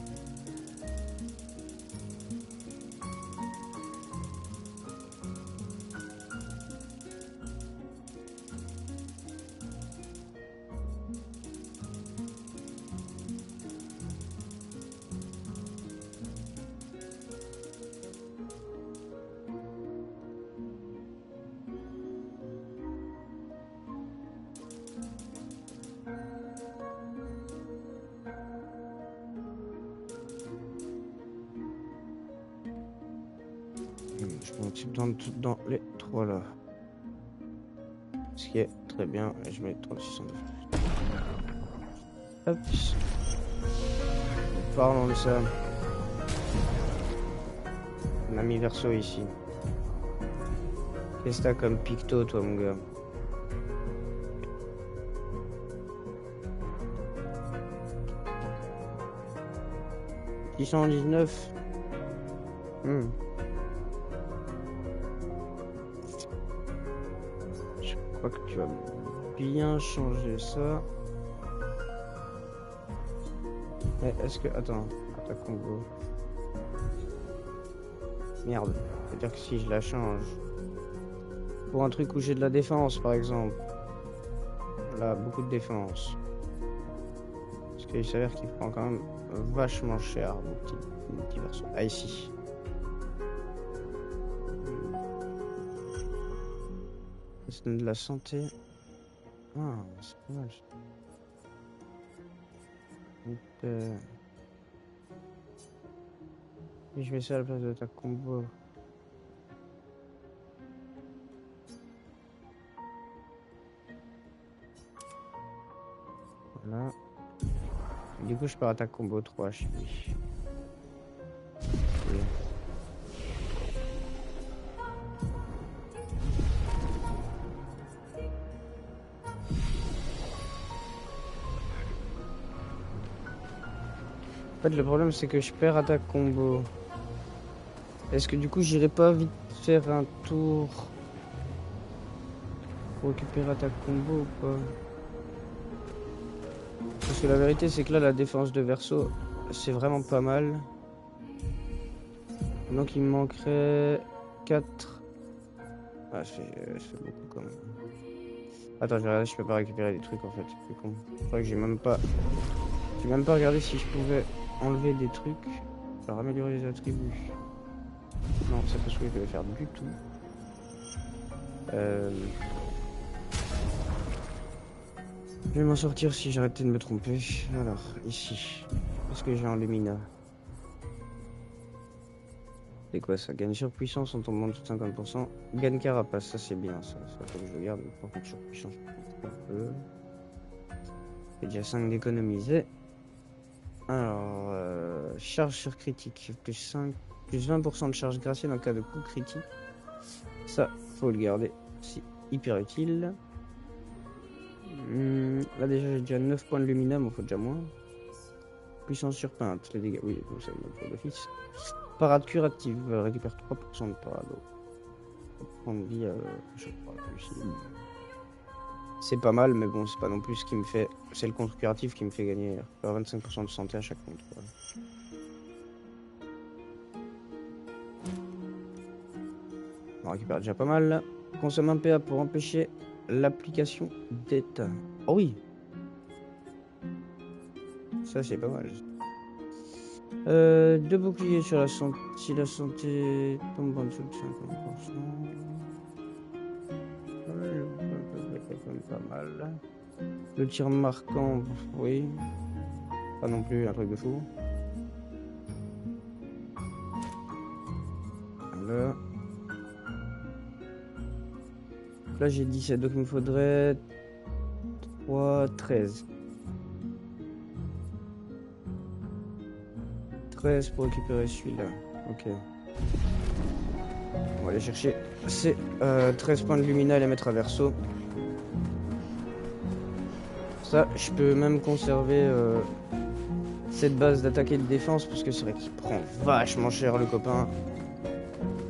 Speaker 1: Je monte dans les trois là. Ce qui est très bien. Et je mets 3600 de plus. Hop. Parlons de ça. On a mis Verso ici. Qu'est-ce que t'as comme picto toi mon gars? « 619 » Je crois que tu vas bien changer ça. Mais est-ce que... Attends, attaque combo. Merde. C'est-à-dire que si je la change... Pour un truc où j'ai de la défense par exemple. Là, beaucoup de défense. Parce qu'il s'avère qu'il prend quand même vachement cher, mon petit Verso. Ah, ici. Ça donne de la santé. Ah, c'est pas mal. Et je mets ça à la place de ta combo. Voilà. Du coup, je pars à ta combo 3, je suis. En fait, le problème, c'est que je perds attaque combo. Est-ce que du coup, j'irai pas vite faire un tour pour récupérer attaque combo ou pas? Parce que la vérité, c'est que là, la défense de Verso, c'est vraiment pas mal. Donc, il me manquerait 4. Ah, ça fait beaucoup quand même. Attends, je vais regarder, je peux pas récupérer des trucs en fait, c'est con. Je crois que j'ai même pas regardé si je pouvais enlever des trucs. Alors, améliorer les attributs. Non, c'est pas ce que je devais faire du tout. Je vais m'en sortir si j'arrêtais de me tromper. Alors, ici. Qu'est-ce que j'ai en Lumina? C'est quoi ça? Gagne surpuissance en tombant de 50%. Gagne carapace, ça c'est bien, ça faut que je le garde. Par contre, surpuissance, je un peu. J'ai déjà 5 d'économiser. Alors, charge sur critique, plus 5, plus 20% de charge graciée en cas de coup critique. Ça, faut le garder, c'est hyper utile. Là déjà j'ai déjà 9 points de lumina, mais il faut déjà moins. Puissance sur peinte, les dégâts, oui, vous savez, pour d'office. Parade curative, récupère 3% de parade. Prendre vie, je crois, c'est pas mal, mais bon, c'est pas non plus ce qui me fait. C'est le contre curatif qui me fait gagner 25% de santé à chaque contre. On récupère déjà pas mal là. Consomme un PA pour empêcher l'application d'état. Oh oui! Ça c'est pas mal. 2 boucliers sur la santé. Si la santé tombe en dessous de 50%. Pas mal. Le tir marquant, oui. Pas non plus un truc de fou. Voilà. Là j'ai 17, donc il me faudrait 3, 13. 13 pour récupérer celui-là. Ok. On va aller chercher ces 13 points de lumina et les mettre à verso. Ça, je peux même conserver cette base d'attaque et de défense parce que c'est vrai qu'il prend vachement cher le copain.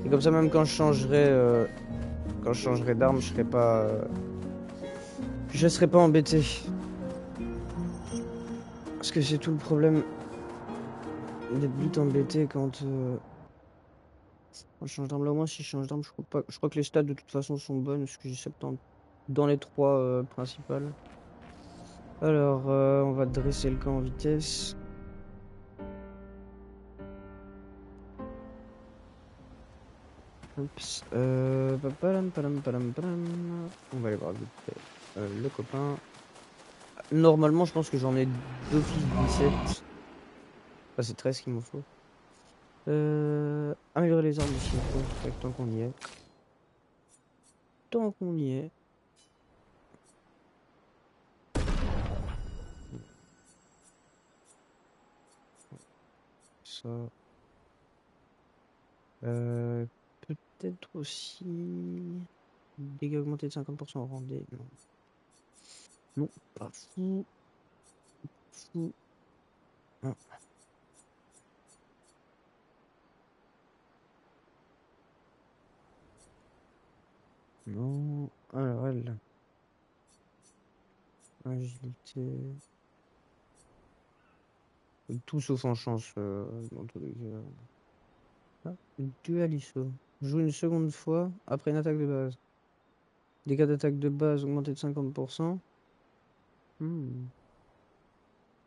Speaker 1: Et comme ça, même quand je changerai d'arme, je serai pas embêté. Parce que c'est tout le problème d'être vite embêté quand je change d'arme. Là au moins si je change d'arme, je crois que les stats de toute façon sont bonnes parce que j'ai 70 dans les 3 principales. Alors on va dresser le camp en vitesse. Oups. On va aller voir le copain. Normalement je pense que j'en ai d'office 17. Enfin, c'est 13 qu'il me faut. Améliorer les armes aussi, tant qu'on y est. Tant qu'on y est. Ça. Peut-être aussi. Dégâts augmentés de 50% au rendez. Non. Non, pas fou. Fou. Non. Non. Alors elle. Agilité. Tout sauf en chance dans tous les cas. Ah, dualiso. Joue une seconde fois après une attaque de base. Dégâts d'attaque de base augmentés de 50%.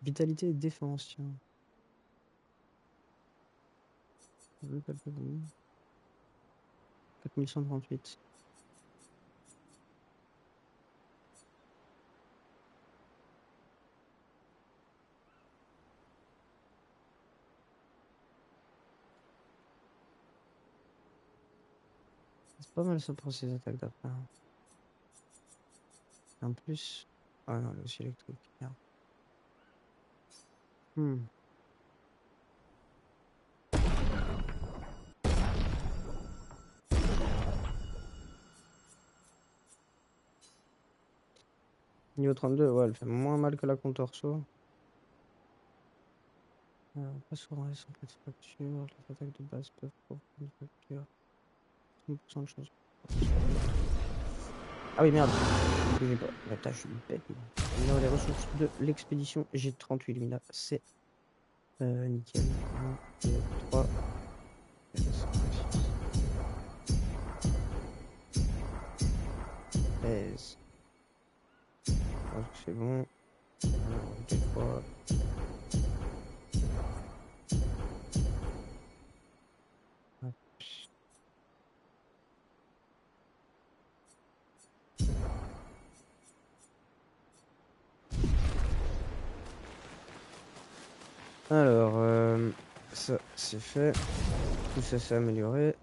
Speaker 1: Vitalité et défense, tiens. 4138. C'est pas mal ça pour ces attaques d'après. En plus. Ah non, le aussi électrique. Merde. Niveau 32, ouais, elle fait moins mal que la contorso. Pas souvent elles sont faites fracture. Les attaques de base peuvent provoquer une fracture. 30% de chance. Ah oui, merde. J'ai pas. Attends, je suis bête. Les ressources de l'expédition. J'ai 38 Lumina. C'est nickel. 1, 2, 3. 13. Je pense que c'est bon. 3. Alors, ça c'est fait. Tout ça s'est amélioré.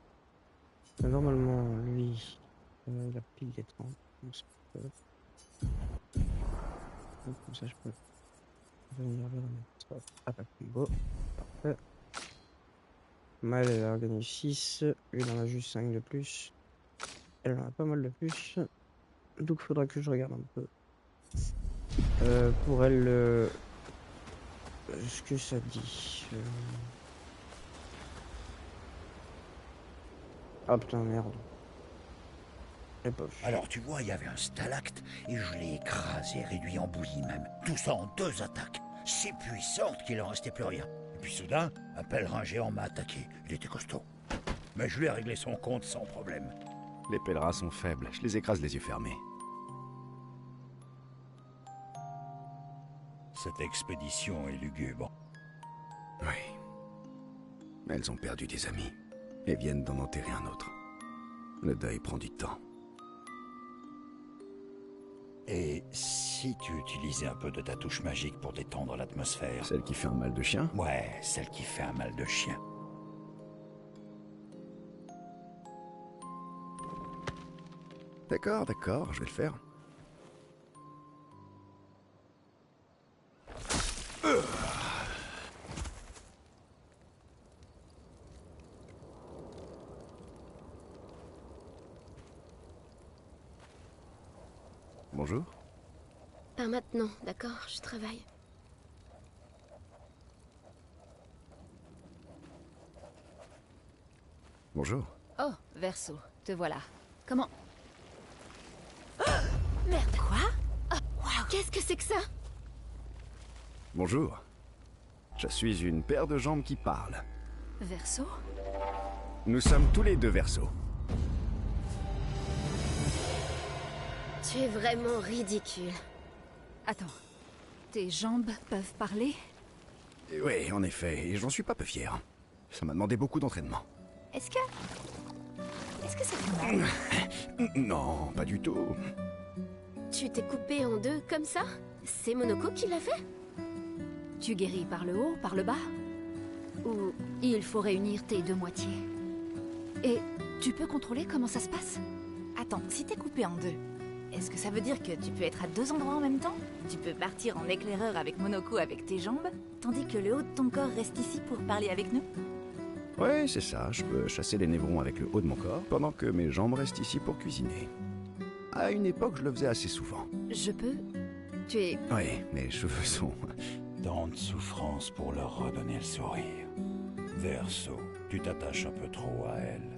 Speaker 1: Normalement, lui, il a pile des 30. Donc, comme ça, je peux venir le remettre à pas plus beau. Parfait. Mal, elle a gagné 6. Lui, il en a juste 5 de plus. Elle en a pas mal de plus. Donc, il faudra que je regarde un peu. Pour elle, ce que ça dit. Ah putain, merde. J'ai pas vu.
Speaker 4: Alors tu vois, il y avait un stalacte et je l'ai écrasé, réduit en bouillie même. Tout ça en 2 attaques. Si puissante qu'il en restait plus rien. Et puis soudain, un pèlerin géant m'a attaqué. Il était costaud. Mais je lui ai réglé son compte sans problème.
Speaker 2: Les pèlerins sont faibles, je les écrase les yeux fermés.
Speaker 4: Cette expédition est lugubre.
Speaker 2: Oui. Elles ont perdu des amis et viennent d'en enterrer un autre. Le deuil prend du temps.
Speaker 4: Et si tu utilisais un peu de ta touche magique pour détendre l'atmosphère?
Speaker 2: Celle qui fait un mal de chien?
Speaker 4: Ouais, celle qui fait un mal de chien.
Speaker 2: D'accord, d'accord, je vais le faire. Bonjour.
Speaker 5: Pas maintenant, d'accord, je travaille.
Speaker 2: Bonjour.
Speaker 3: Oh, Verso, te voilà. Comment?
Speaker 5: Merde, quoi? Qu'est-ce que c'est que ça?
Speaker 2: Bonjour. Je suis une paire de jambes qui parle.
Speaker 3: Verso?
Speaker 2: Nous sommes tous les deux Verseaux.
Speaker 5: Tu es vraiment ridicule.
Speaker 3: Attends. Tes jambes peuvent parler?
Speaker 2: Oui, en effet, et j'en suis pas peu fier. Ça m'a demandé beaucoup d'entraînement.
Speaker 3: Est-ce que ça fait mal?
Speaker 2: Non, pas du tout.
Speaker 5: Tu t'es coupé en 2 comme ça? C'est Monoko qui l'a fait?
Speaker 3: Tu guéris par le haut, par le bas? Ou il faut réunir tes 2 moitiés? Et tu peux contrôler comment ça se passe?
Speaker 8: Attends, si t'es coupé en 2, est-ce que ça veut dire que tu peux être à 2 endroits en même temps? Tu peux partir en éclaireur avec Monoko avec tes jambes, tandis que le haut de ton corps reste ici pour parler avec nous?
Speaker 2: Ouais, c'est ça, je peux chasser les névrons avec le haut de mon corps, pendant que mes jambes restent ici pour cuisiner. À une époque, je le faisais assez souvent.
Speaker 3: Je peux? Tu es...
Speaker 2: Oui, mes cheveux sont...
Speaker 4: Tant de souffrance pour leur redonner le sourire. Verso, tu t'attaches un peu trop à elle.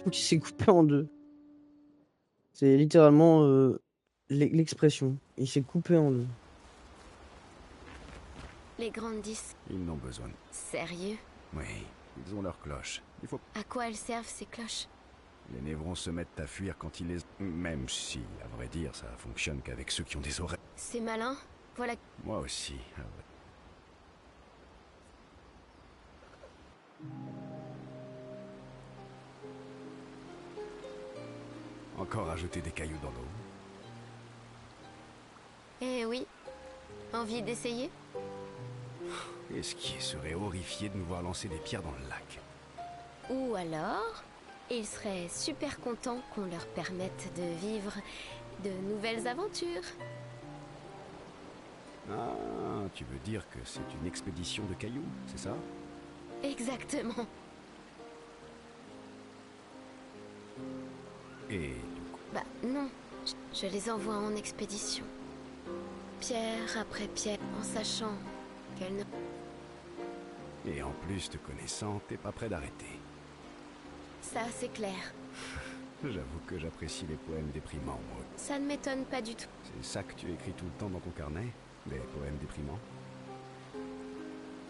Speaker 1: Il s'est coupé en 2. C'est littéralement l'expression. Il s'est coupé en 2.
Speaker 5: Les grandes 10.
Speaker 2: Ils n'ont besoin.
Speaker 5: Sérieux?
Speaker 2: Oui, ils ont leur cloche. Il faut...
Speaker 5: À quoi elles servent ces cloches?
Speaker 2: Les névrons se mettent à fuir quand ils les... Même si, à vrai dire, ça fonctionne qu'avec ceux qui ont des oreilles.
Speaker 5: C'est malin. Voilà.
Speaker 2: Moi aussi. à vrai. Encore ajouter des cailloux dans l'eau.
Speaker 5: Eh oui. Envie d'essayer?
Speaker 2: Et ce qui serait horrifié de nous voir lancer des pierres dans le lac.
Speaker 5: Ou alors, ils seraient super contents qu'on leur permette de vivre de nouvelles aventures.
Speaker 2: Ah, tu veux dire que c'est une expédition de cailloux, c'est ça?
Speaker 5: Exactement.
Speaker 2: Et
Speaker 5: Bah non, je les envoie en expédition. pierre après pierre, en sachant qu'elle ne...
Speaker 2: Et en plus, te connaissant, t'es pas prêt d'arrêter.
Speaker 5: Ça, c'est clair.
Speaker 2: J'avoue que j'apprécie les poèmes déprimants, moi.
Speaker 5: Ça ne m'étonne pas du tout.
Speaker 2: C'est ça que tu écris tout le temps dans ton carnet? Des poèmes déprimants?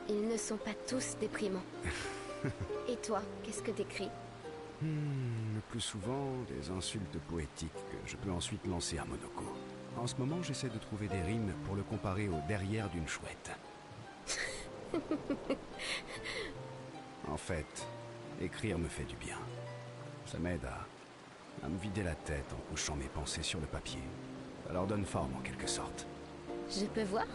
Speaker 5: Ils ne sont pas tous déprimants. Et toi, qu'est-ce que t'écris?
Speaker 2: Le plus souvent, des insultes poétiques que je peux ensuite lancer à Monoko. En ce moment, j'essaie de trouver des rimes pour le comparer au derrière d'une chouette. En fait, écrire me fait du bien. Ça m'aide à me vider la tête en couchant mes pensées sur le papier. Ça leur donne forme en quelque sorte.
Speaker 5: Je peux voir?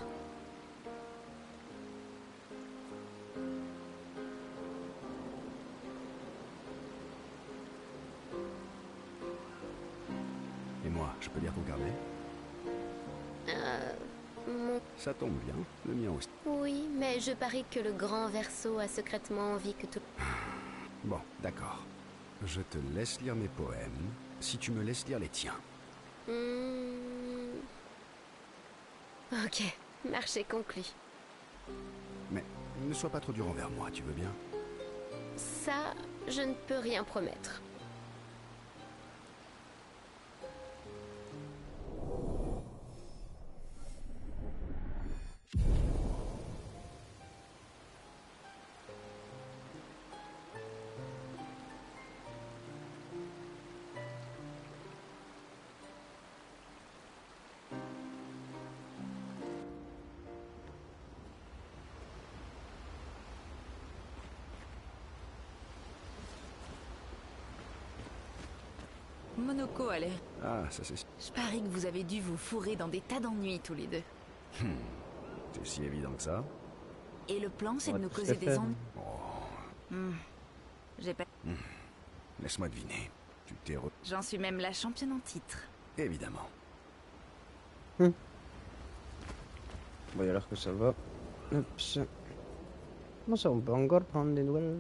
Speaker 2: Et moi, je peux lire ton carnet? Ça tombe bien, le mien aussi.
Speaker 5: Oui, mais je parie que le grand Verseau a secrètement envie que tout...
Speaker 2: Bon, d'accord. Je te laisse lire mes poèmes, si tu me laisses lire les tiens.
Speaker 5: Ok, marché conclu.
Speaker 2: Mais ne sois pas trop dur envers moi, tu veux bien?
Speaker 5: Ça, je ne peux rien promettre.
Speaker 8: Monoko a l'air...
Speaker 2: Ah, ça c'est...
Speaker 8: Je parie que vous avez dû vous fourrer dans des tas d'ennuis tous les deux.
Speaker 2: C'est si évident que ça?
Speaker 8: Et le plan, c'est
Speaker 1: On
Speaker 8: de
Speaker 1: va
Speaker 8: nous
Speaker 1: tous
Speaker 8: causer
Speaker 1: le
Speaker 8: des
Speaker 1: faire.
Speaker 8: ennuis.
Speaker 2: Oh,
Speaker 8: J'ai pas...
Speaker 2: laisse-moi deviner. Tu t'es
Speaker 8: J'en suis même la championne en titre.
Speaker 2: Évidemment.
Speaker 1: Bon, il a l'air que ça va. Hop, ça. Comment ça, on peut encore prendre des nouvelles?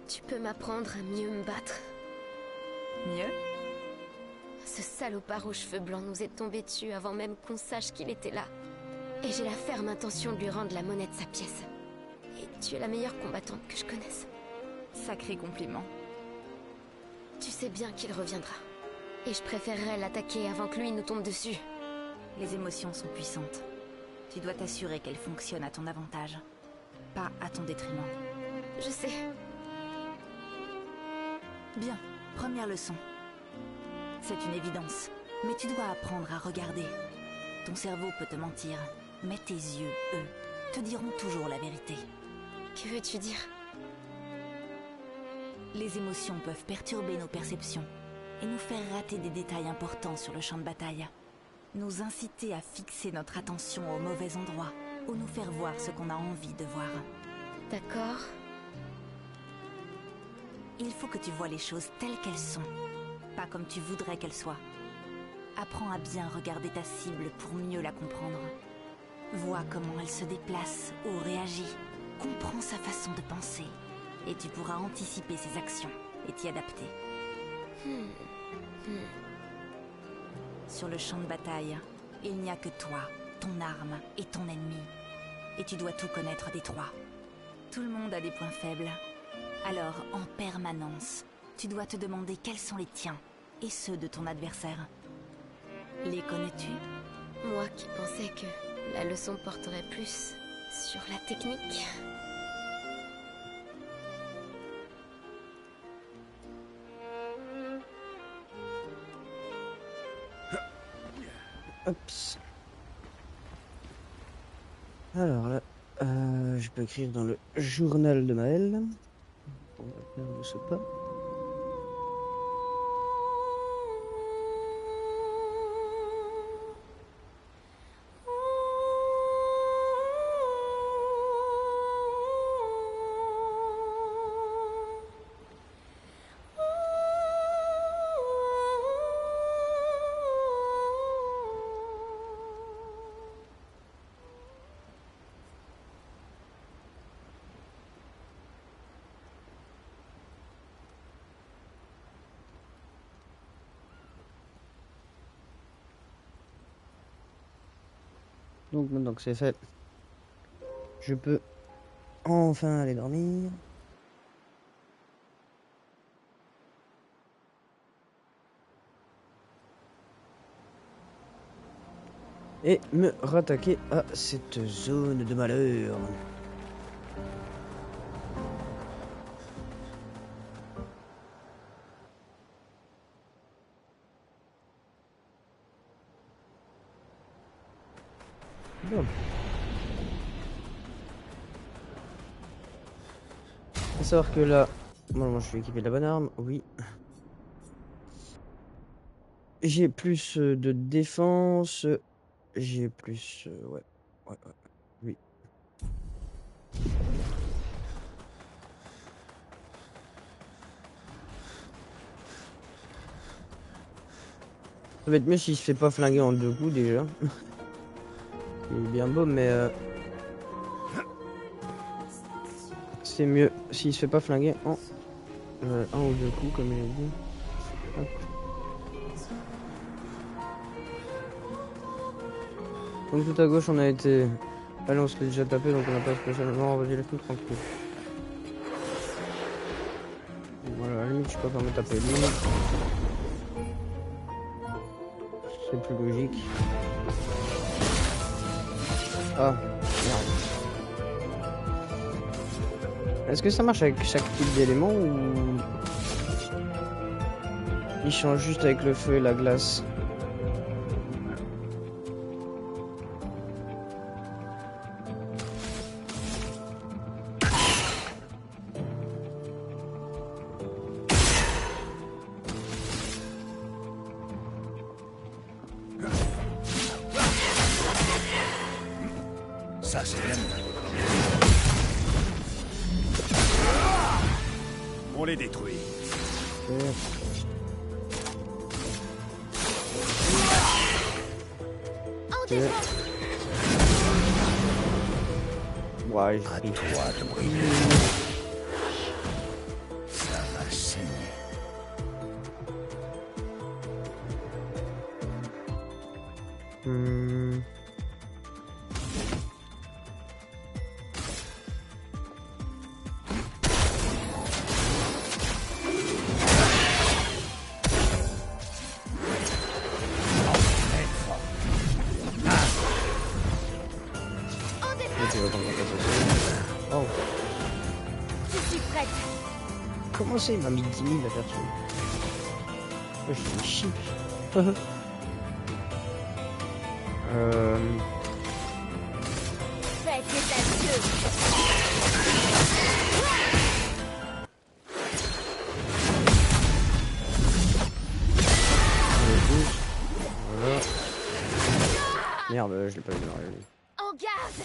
Speaker 5: Tu peux m'apprendre à mieux me battre?
Speaker 8: Mieux?
Speaker 5: Ce salopard aux cheveux blancs nous est tombé dessus avant même qu'on sache qu'il était là. Et j'ai la ferme intention de lui rendre la monnaie de sa pièce. Et tu es la meilleure combattante que je connaisse.
Speaker 8: Sacré compliment.
Speaker 5: Tu sais bien qu'il reviendra. Et je préférerais l'attaquer avant que lui nous tombe dessus.
Speaker 8: Les émotions sont puissantes. Tu dois t'assurer qu'elles fonctionnent à ton avantage. Pas à ton détriment.
Speaker 5: Je sais.
Speaker 8: Bien, première leçon. C'est une évidence, mais tu dois apprendre à regarder. Ton cerveau peut te mentir, mais tes yeux, eux, te diront toujours la vérité.
Speaker 5: Que veux-tu dire?
Speaker 8: Les émotions peuvent perturber nos perceptions et nous faire rater des détails importants sur le champ de bataille. Nous inciter à fixer notre attention au mauvais endroit ou nous faire voir ce qu'on a envie de voir.
Speaker 5: D'accord.
Speaker 8: Il faut que tu vois les choses telles qu'elles sont, pas comme tu voudrais qu'elles soient. Apprends à bien regarder ta cible pour mieux la comprendre. Vois comment elle se déplace ou réagit. Comprends sa façon de penser. Et tu pourras anticiper ses actions et t'y adapter. Sur le champ de bataille, il n'y a que toi, ton arme et ton ennemi. Et tu dois tout connaître des trois. Tout le monde a des points faibles. Alors, en permanence, tu dois te demander quels sont les tiens et ceux de ton adversaire. Les connais-tu?
Speaker 5: Moi qui pensais que la leçon porterait plus sur la technique.
Speaker 1: Hop. Alors là, je peux écrire dans le journal de Maël. On va faire de ce pas. Donc maintenant que c'est fait, je peux enfin aller dormir. Et me rattaquer à cette zone de malheur. Bon. Faut savoir que là, moi je suis équipé de la bonne arme, oui. J'ai plus de défense, j'ai plus... ouais, oui. Ça va être mieux s'il se fait pas flinguer en 2 coups déjà. Il est bien beau, mais c'est mieux s'il se fait pas flinguer en 1 ou 2 coups, comme il a dit. Hop. Donc tout à gauche, on a été... Allez, on se l'est déjà tapé, donc on n'a pas spécialement envoyé les coups tranquille. Voilà, à la limite, je peux pas me taper lui. C'est plus logique. Ah, merde. Est-ce que ça marche avec chaque type d'élément ou... Il change juste avec le feu et la glace?
Speaker 4: Ça, c'est bien. On les détruit.
Speaker 1: Ouais,
Speaker 4: À toi de briller. Ça va saigner.
Speaker 1: Oh.
Speaker 3: Je suis prête.
Speaker 1: Comment ça, il m'a mis 10 000 la personne? Je suis chic.
Speaker 3: Faites les adieux.
Speaker 1: Voilà. Merde, je l'ai pas vu dans la vie.
Speaker 3: En garde.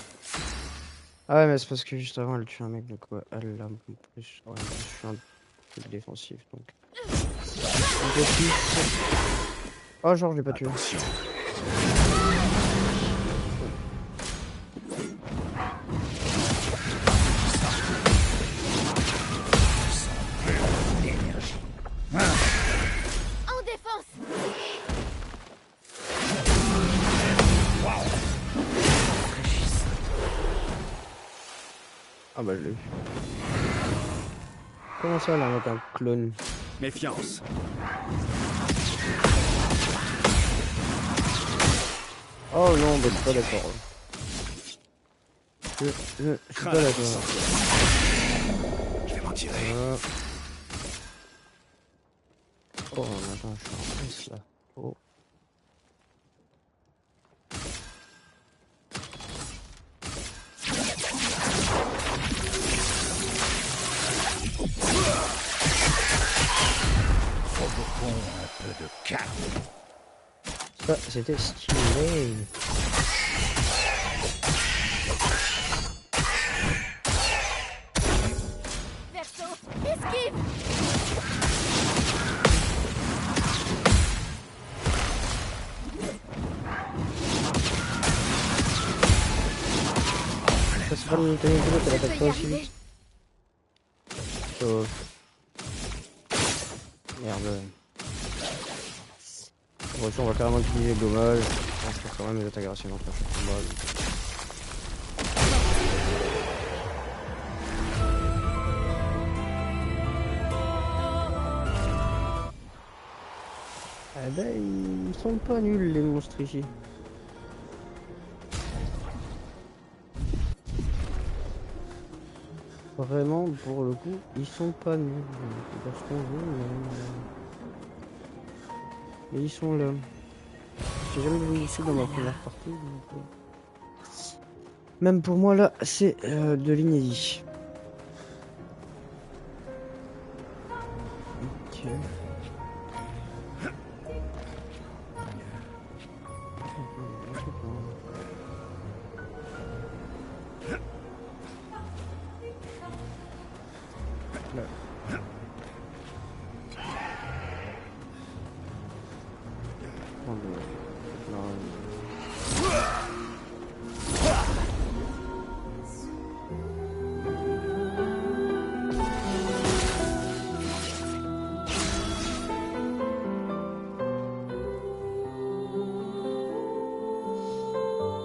Speaker 1: Ah ouais, mais c'est parce que juste avant, elle tue un mec, donc ouais, elle l'a en plus. Ouais, je suis un peu défensif, donc. Un peu plus. Oh, genre, je l'ai pas tué.
Speaker 4: Attention. L'énergie.
Speaker 3: En défense.
Speaker 1: Ah bah, je l'ai vu. Comment ça, là, avec un clone?
Speaker 2: Méfiance.
Speaker 1: Oh non, bah, je suis pas d'accord. Je suis pas d'accord.
Speaker 2: Je vais m'en tirer.
Speaker 1: Oh, attends, je suis en presse, là. Oh.
Speaker 4: Provoquons un peu de calme.
Speaker 1: Ça, c'était stylé.
Speaker 3: Verso, esquive.
Speaker 1: Ça se passe une minute, elle attaque
Speaker 3: Je peux
Speaker 1: pas
Speaker 3: y
Speaker 1: aussi
Speaker 3: arriver.
Speaker 1: vite. Sauf. Merde. Pour ça, on va carrément utiliser gommage. Je faire quand même les attaques rationnelles entre chaque combat. Eh ben, ils sont pas nuls les monstres ici. Vraiment, pour le coup, ils sont pas nuls. C'est pas ce qu'on veut, mais ils sont là. J'ai jamais vu ici dans ma première partie. Donc, même pour moi, là, c'est de l'inédit. Ok.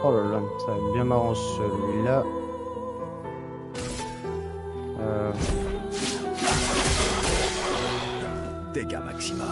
Speaker 1: Oh là là, ça va être bien marrant celui-là.
Speaker 2: Dégâts maximum.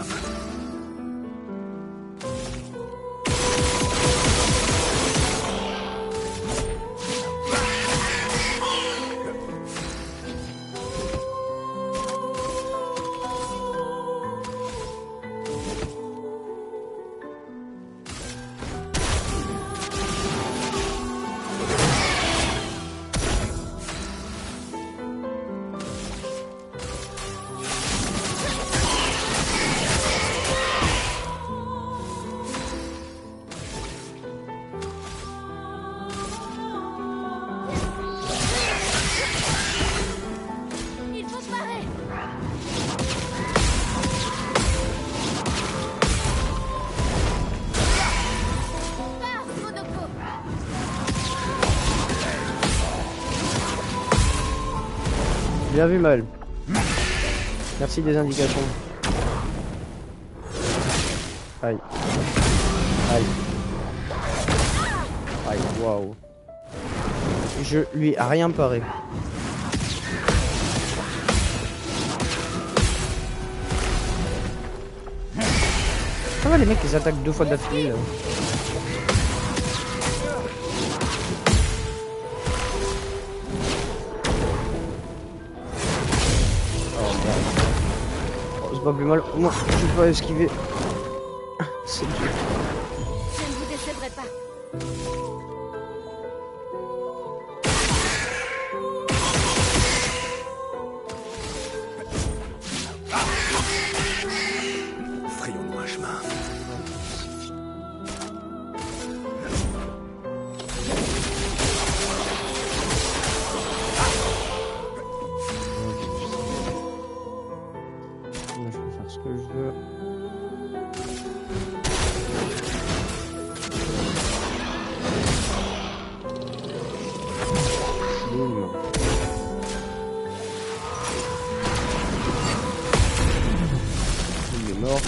Speaker 1: Bien vu, Mal. Merci des indications. Aïe. Aïe. Aïe, waouh. Je lui ai rien paré. Ça va les mecs, ils attaquent 2 fois d'affilée là. Pas plus mal, au moins je peux esquiver. C'est dur.
Speaker 5: Je ne vous décevrai pas.
Speaker 2: Frayons-nous un chemin.
Speaker 1: Je peux faire ce que je veux. Boum. Il est mort.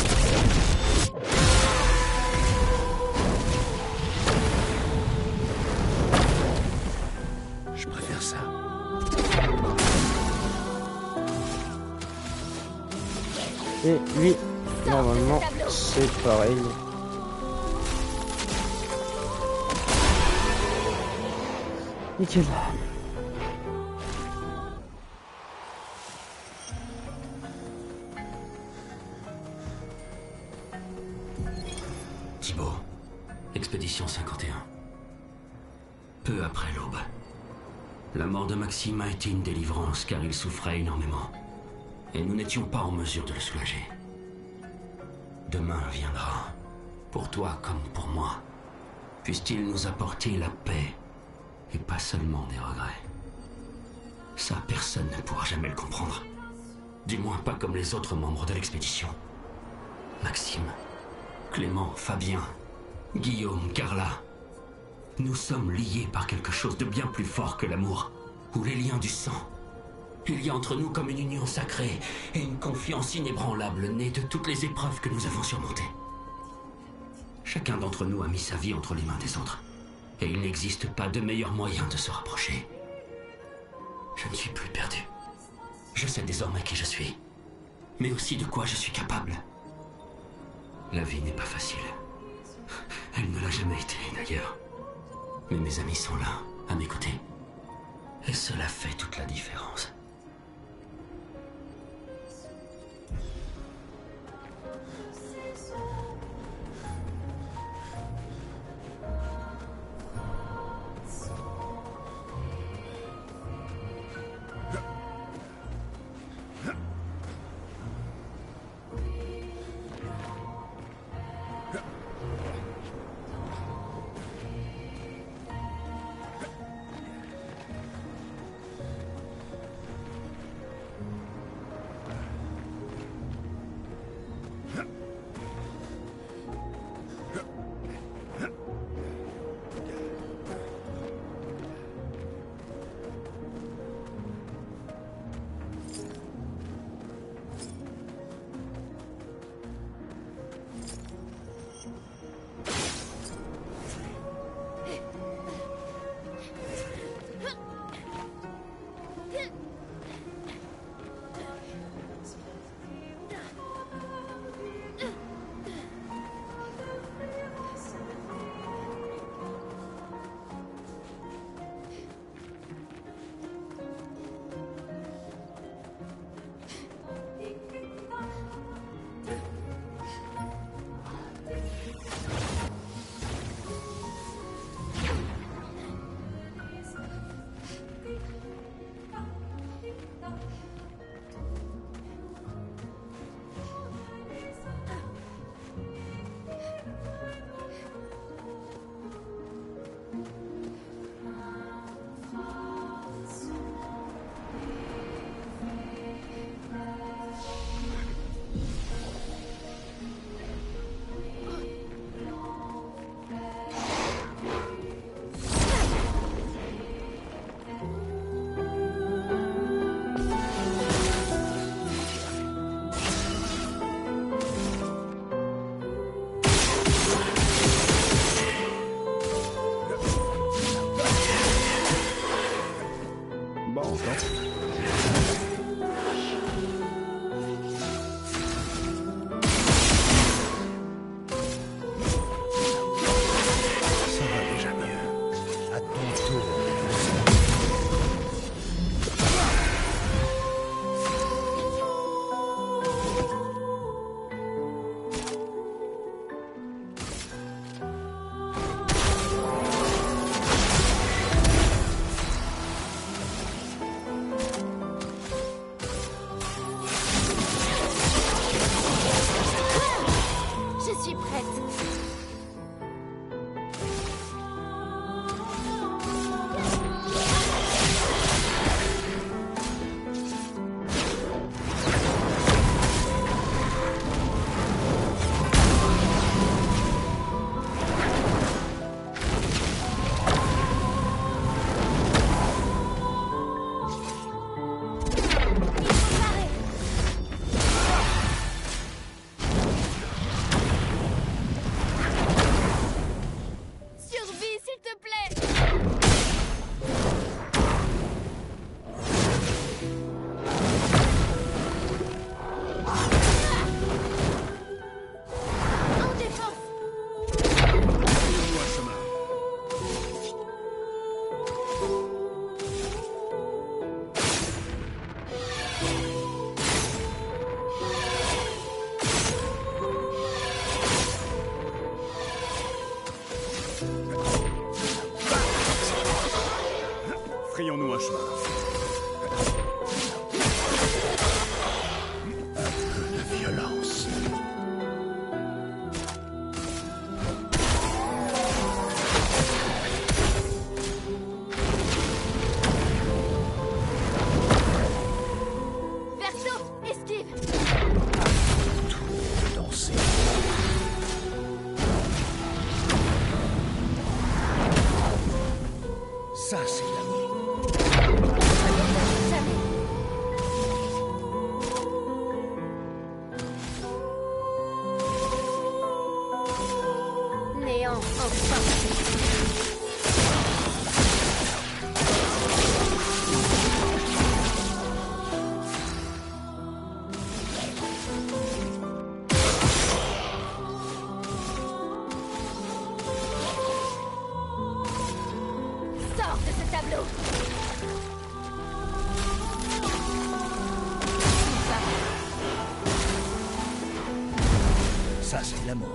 Speaker 2: Je préfère ça.
Speaker 1: Et lui, normalement, c'est pareil. Nickel.
Speaker 7: Thibaut, expédition 51. Peu après l'aube. La mort de Maxime a été une délivrance car il souffrait énormément. Et nous n'étions pas en mesure de le soulager. Demain viendra, pour toi comme pour moi. Puisse-t-il nous apporter la paix et pas seulement des regrets. Ça, personne ne pourra jamais le comprendre. Du moins pas comme les autres membres de l'expédition. Maxime, Clément, Fabien, Guillaume, Carla. Nous sommes liés par quelque chose de bien plus fort que l'amour, ou les liens du sang. Il y a entre nous comme une union sacrée et une confiance inébranlable née de toutes les épreuves que nous avons surmontées.
Speaker 9: Chacun d'entre nous a mis sa vie entre les mains des autres. Et il n'existe pas de meilleur moyen de se rapprocher. Je ne suis plus perdu. Je sais désormais qui je suis. Mais aussi de quoi je suis capable. La vie n'est pas facile. Elle ne l'a jamais été, d'ailleurs. Mais mes amis sont là, à mes côtés. Et cela fait toute la différence.
Speaker 2: Frayons-nous un chemin.
Speaker 4: Un peu de violence.
Speaker 5: Verso, esquive.
Speaker 4: Tout danser. Ça, c'est l'amour.
Speaker 5: porte ce tableau.
Speaker 4: Ça, c'est de l'amour.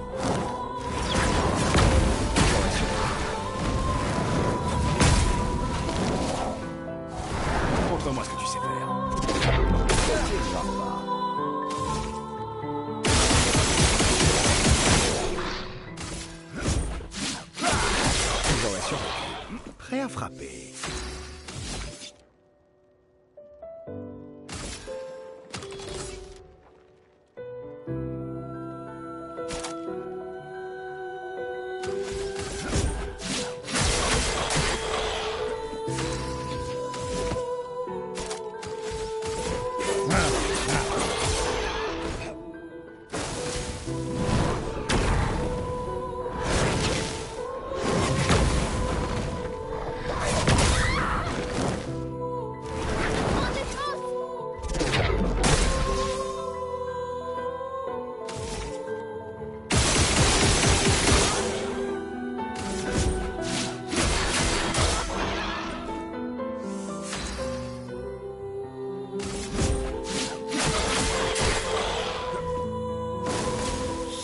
Speaker 2: Montre-moi ce que tu sais faire. J'aurais survécu. Prêt à frapper.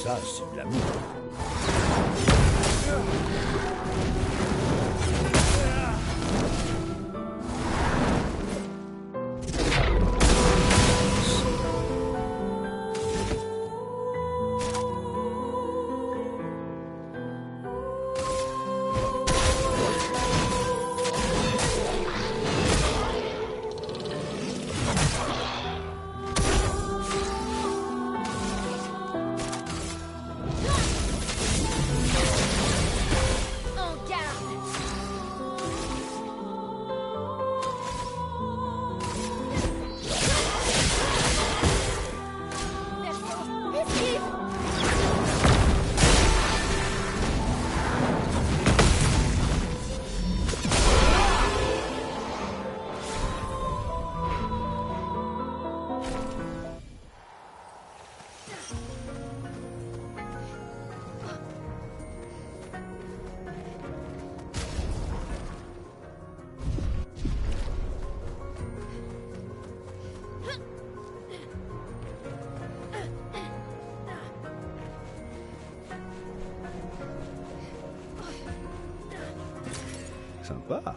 Speaker 4: Ça, c'est de l'amour.
Speaker 2: Sympa.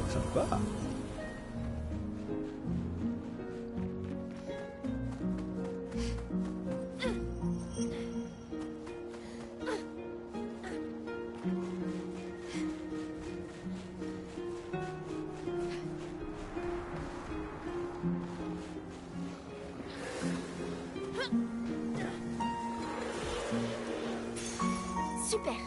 Speaker 2: Sympa.
Speaker 5: Super.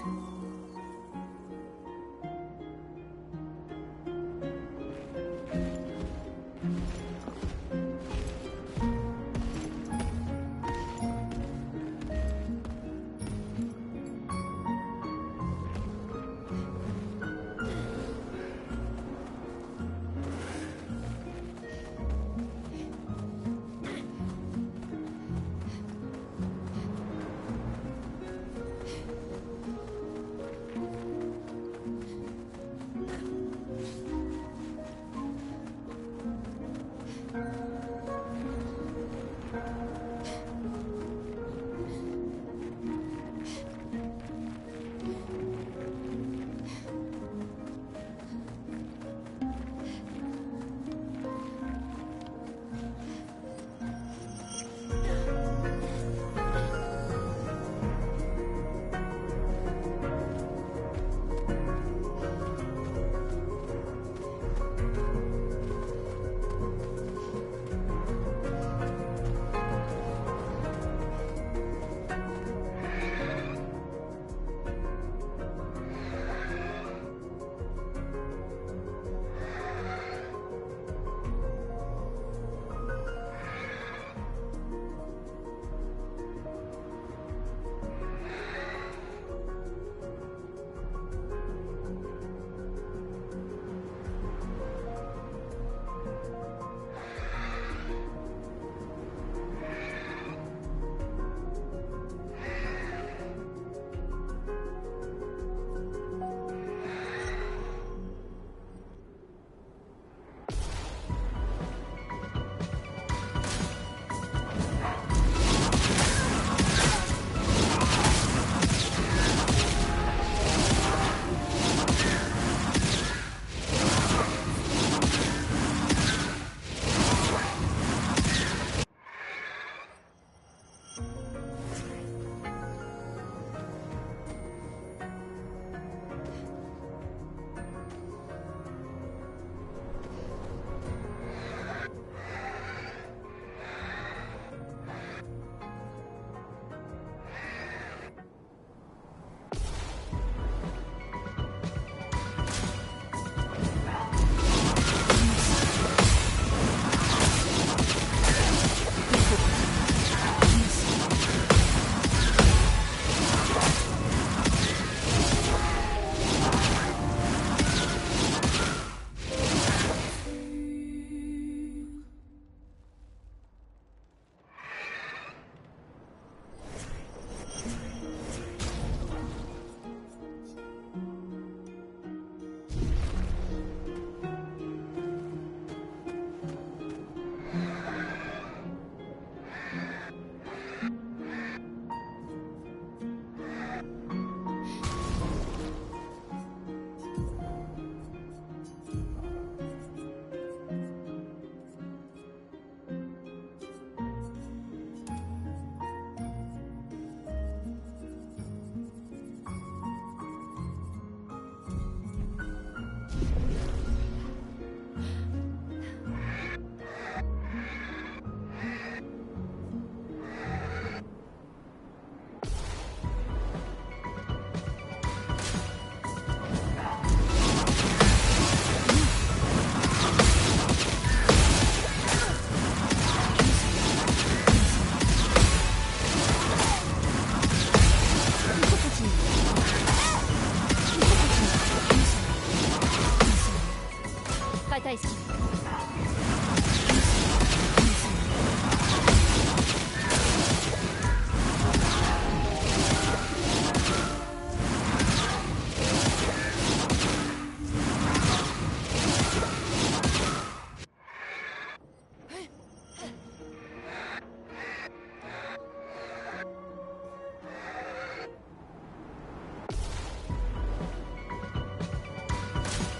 Speaker 3: à esquiver.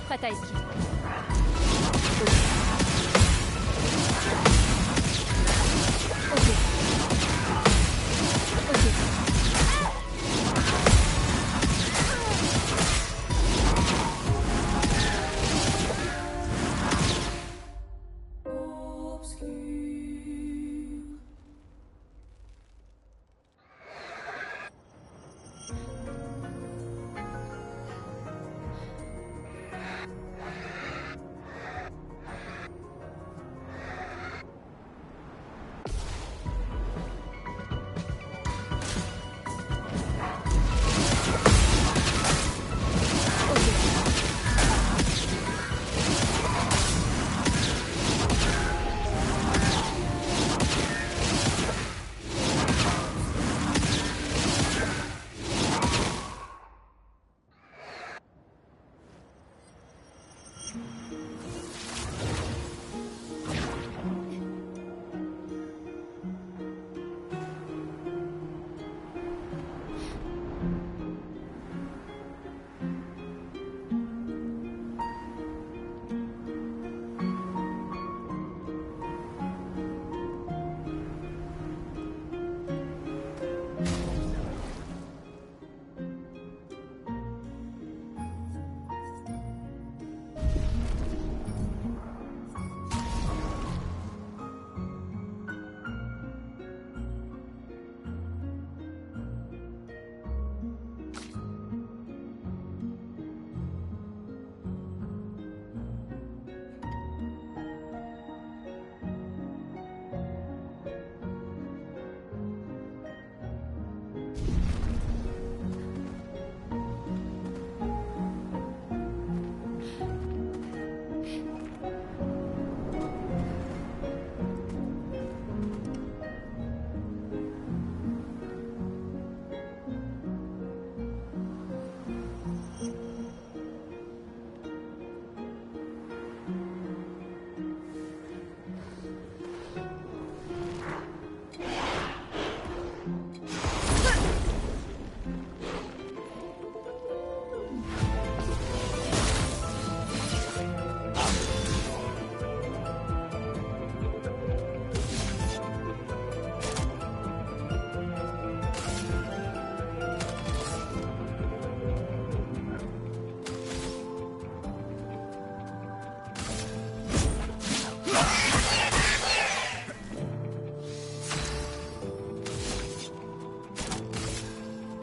Speaker 3: Prête à esquiver.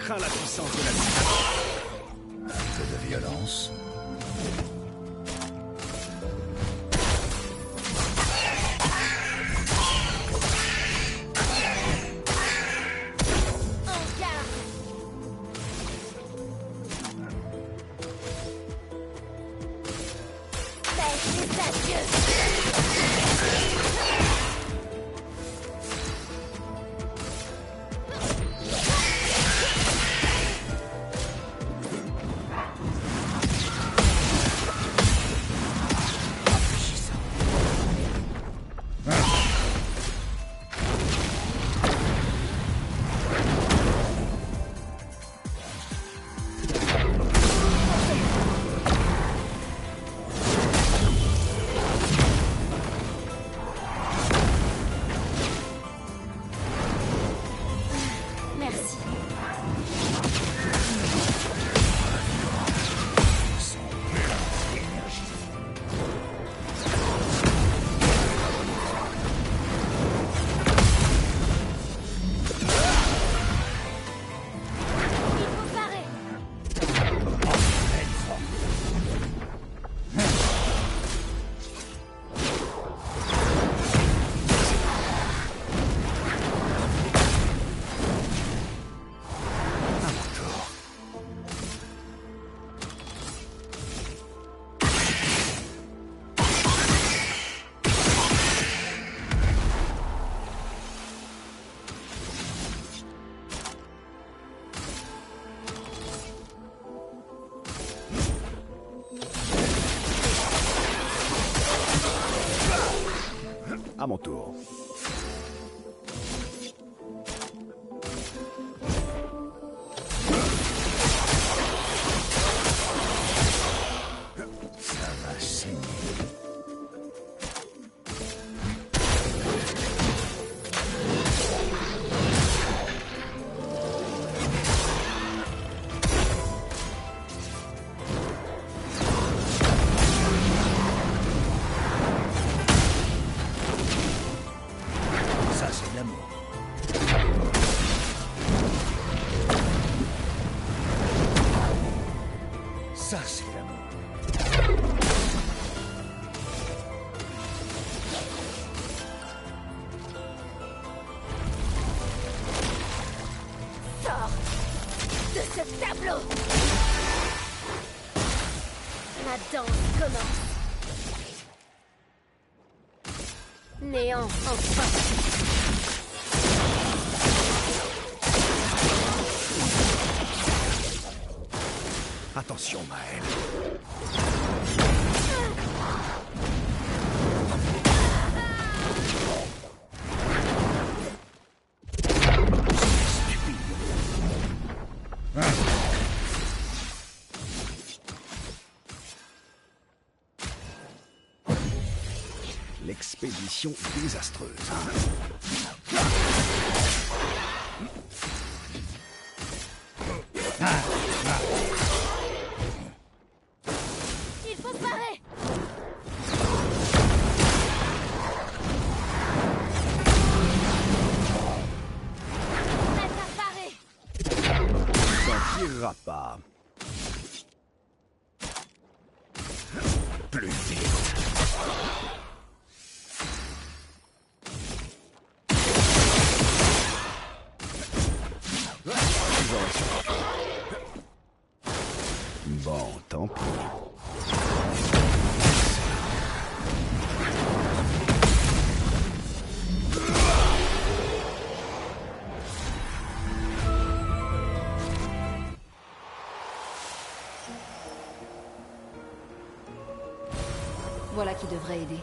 Speaker 2: Crains la puissance de la vie.
Speaker 4: Un peu de violence.
Speaker 2: mon tour.
Speaker 4: Ça va saigner. Ça, c'est de l'amour. Ça, c'est de l'amour.
Speaker 5: Sors de ce tableau. Ma danse commence. Néant, enfin.
Speaker 2: Attention, Maël. L'expédition désastreuse.
Speaker 5: Il faut se barrer. Prête à parer.
Speaker 2: T'en tireras pas.
Speaker 4: Plus vite.
Speaker 2: Bon, tant pis.
Speaker 3: Voilà qui devrait aider.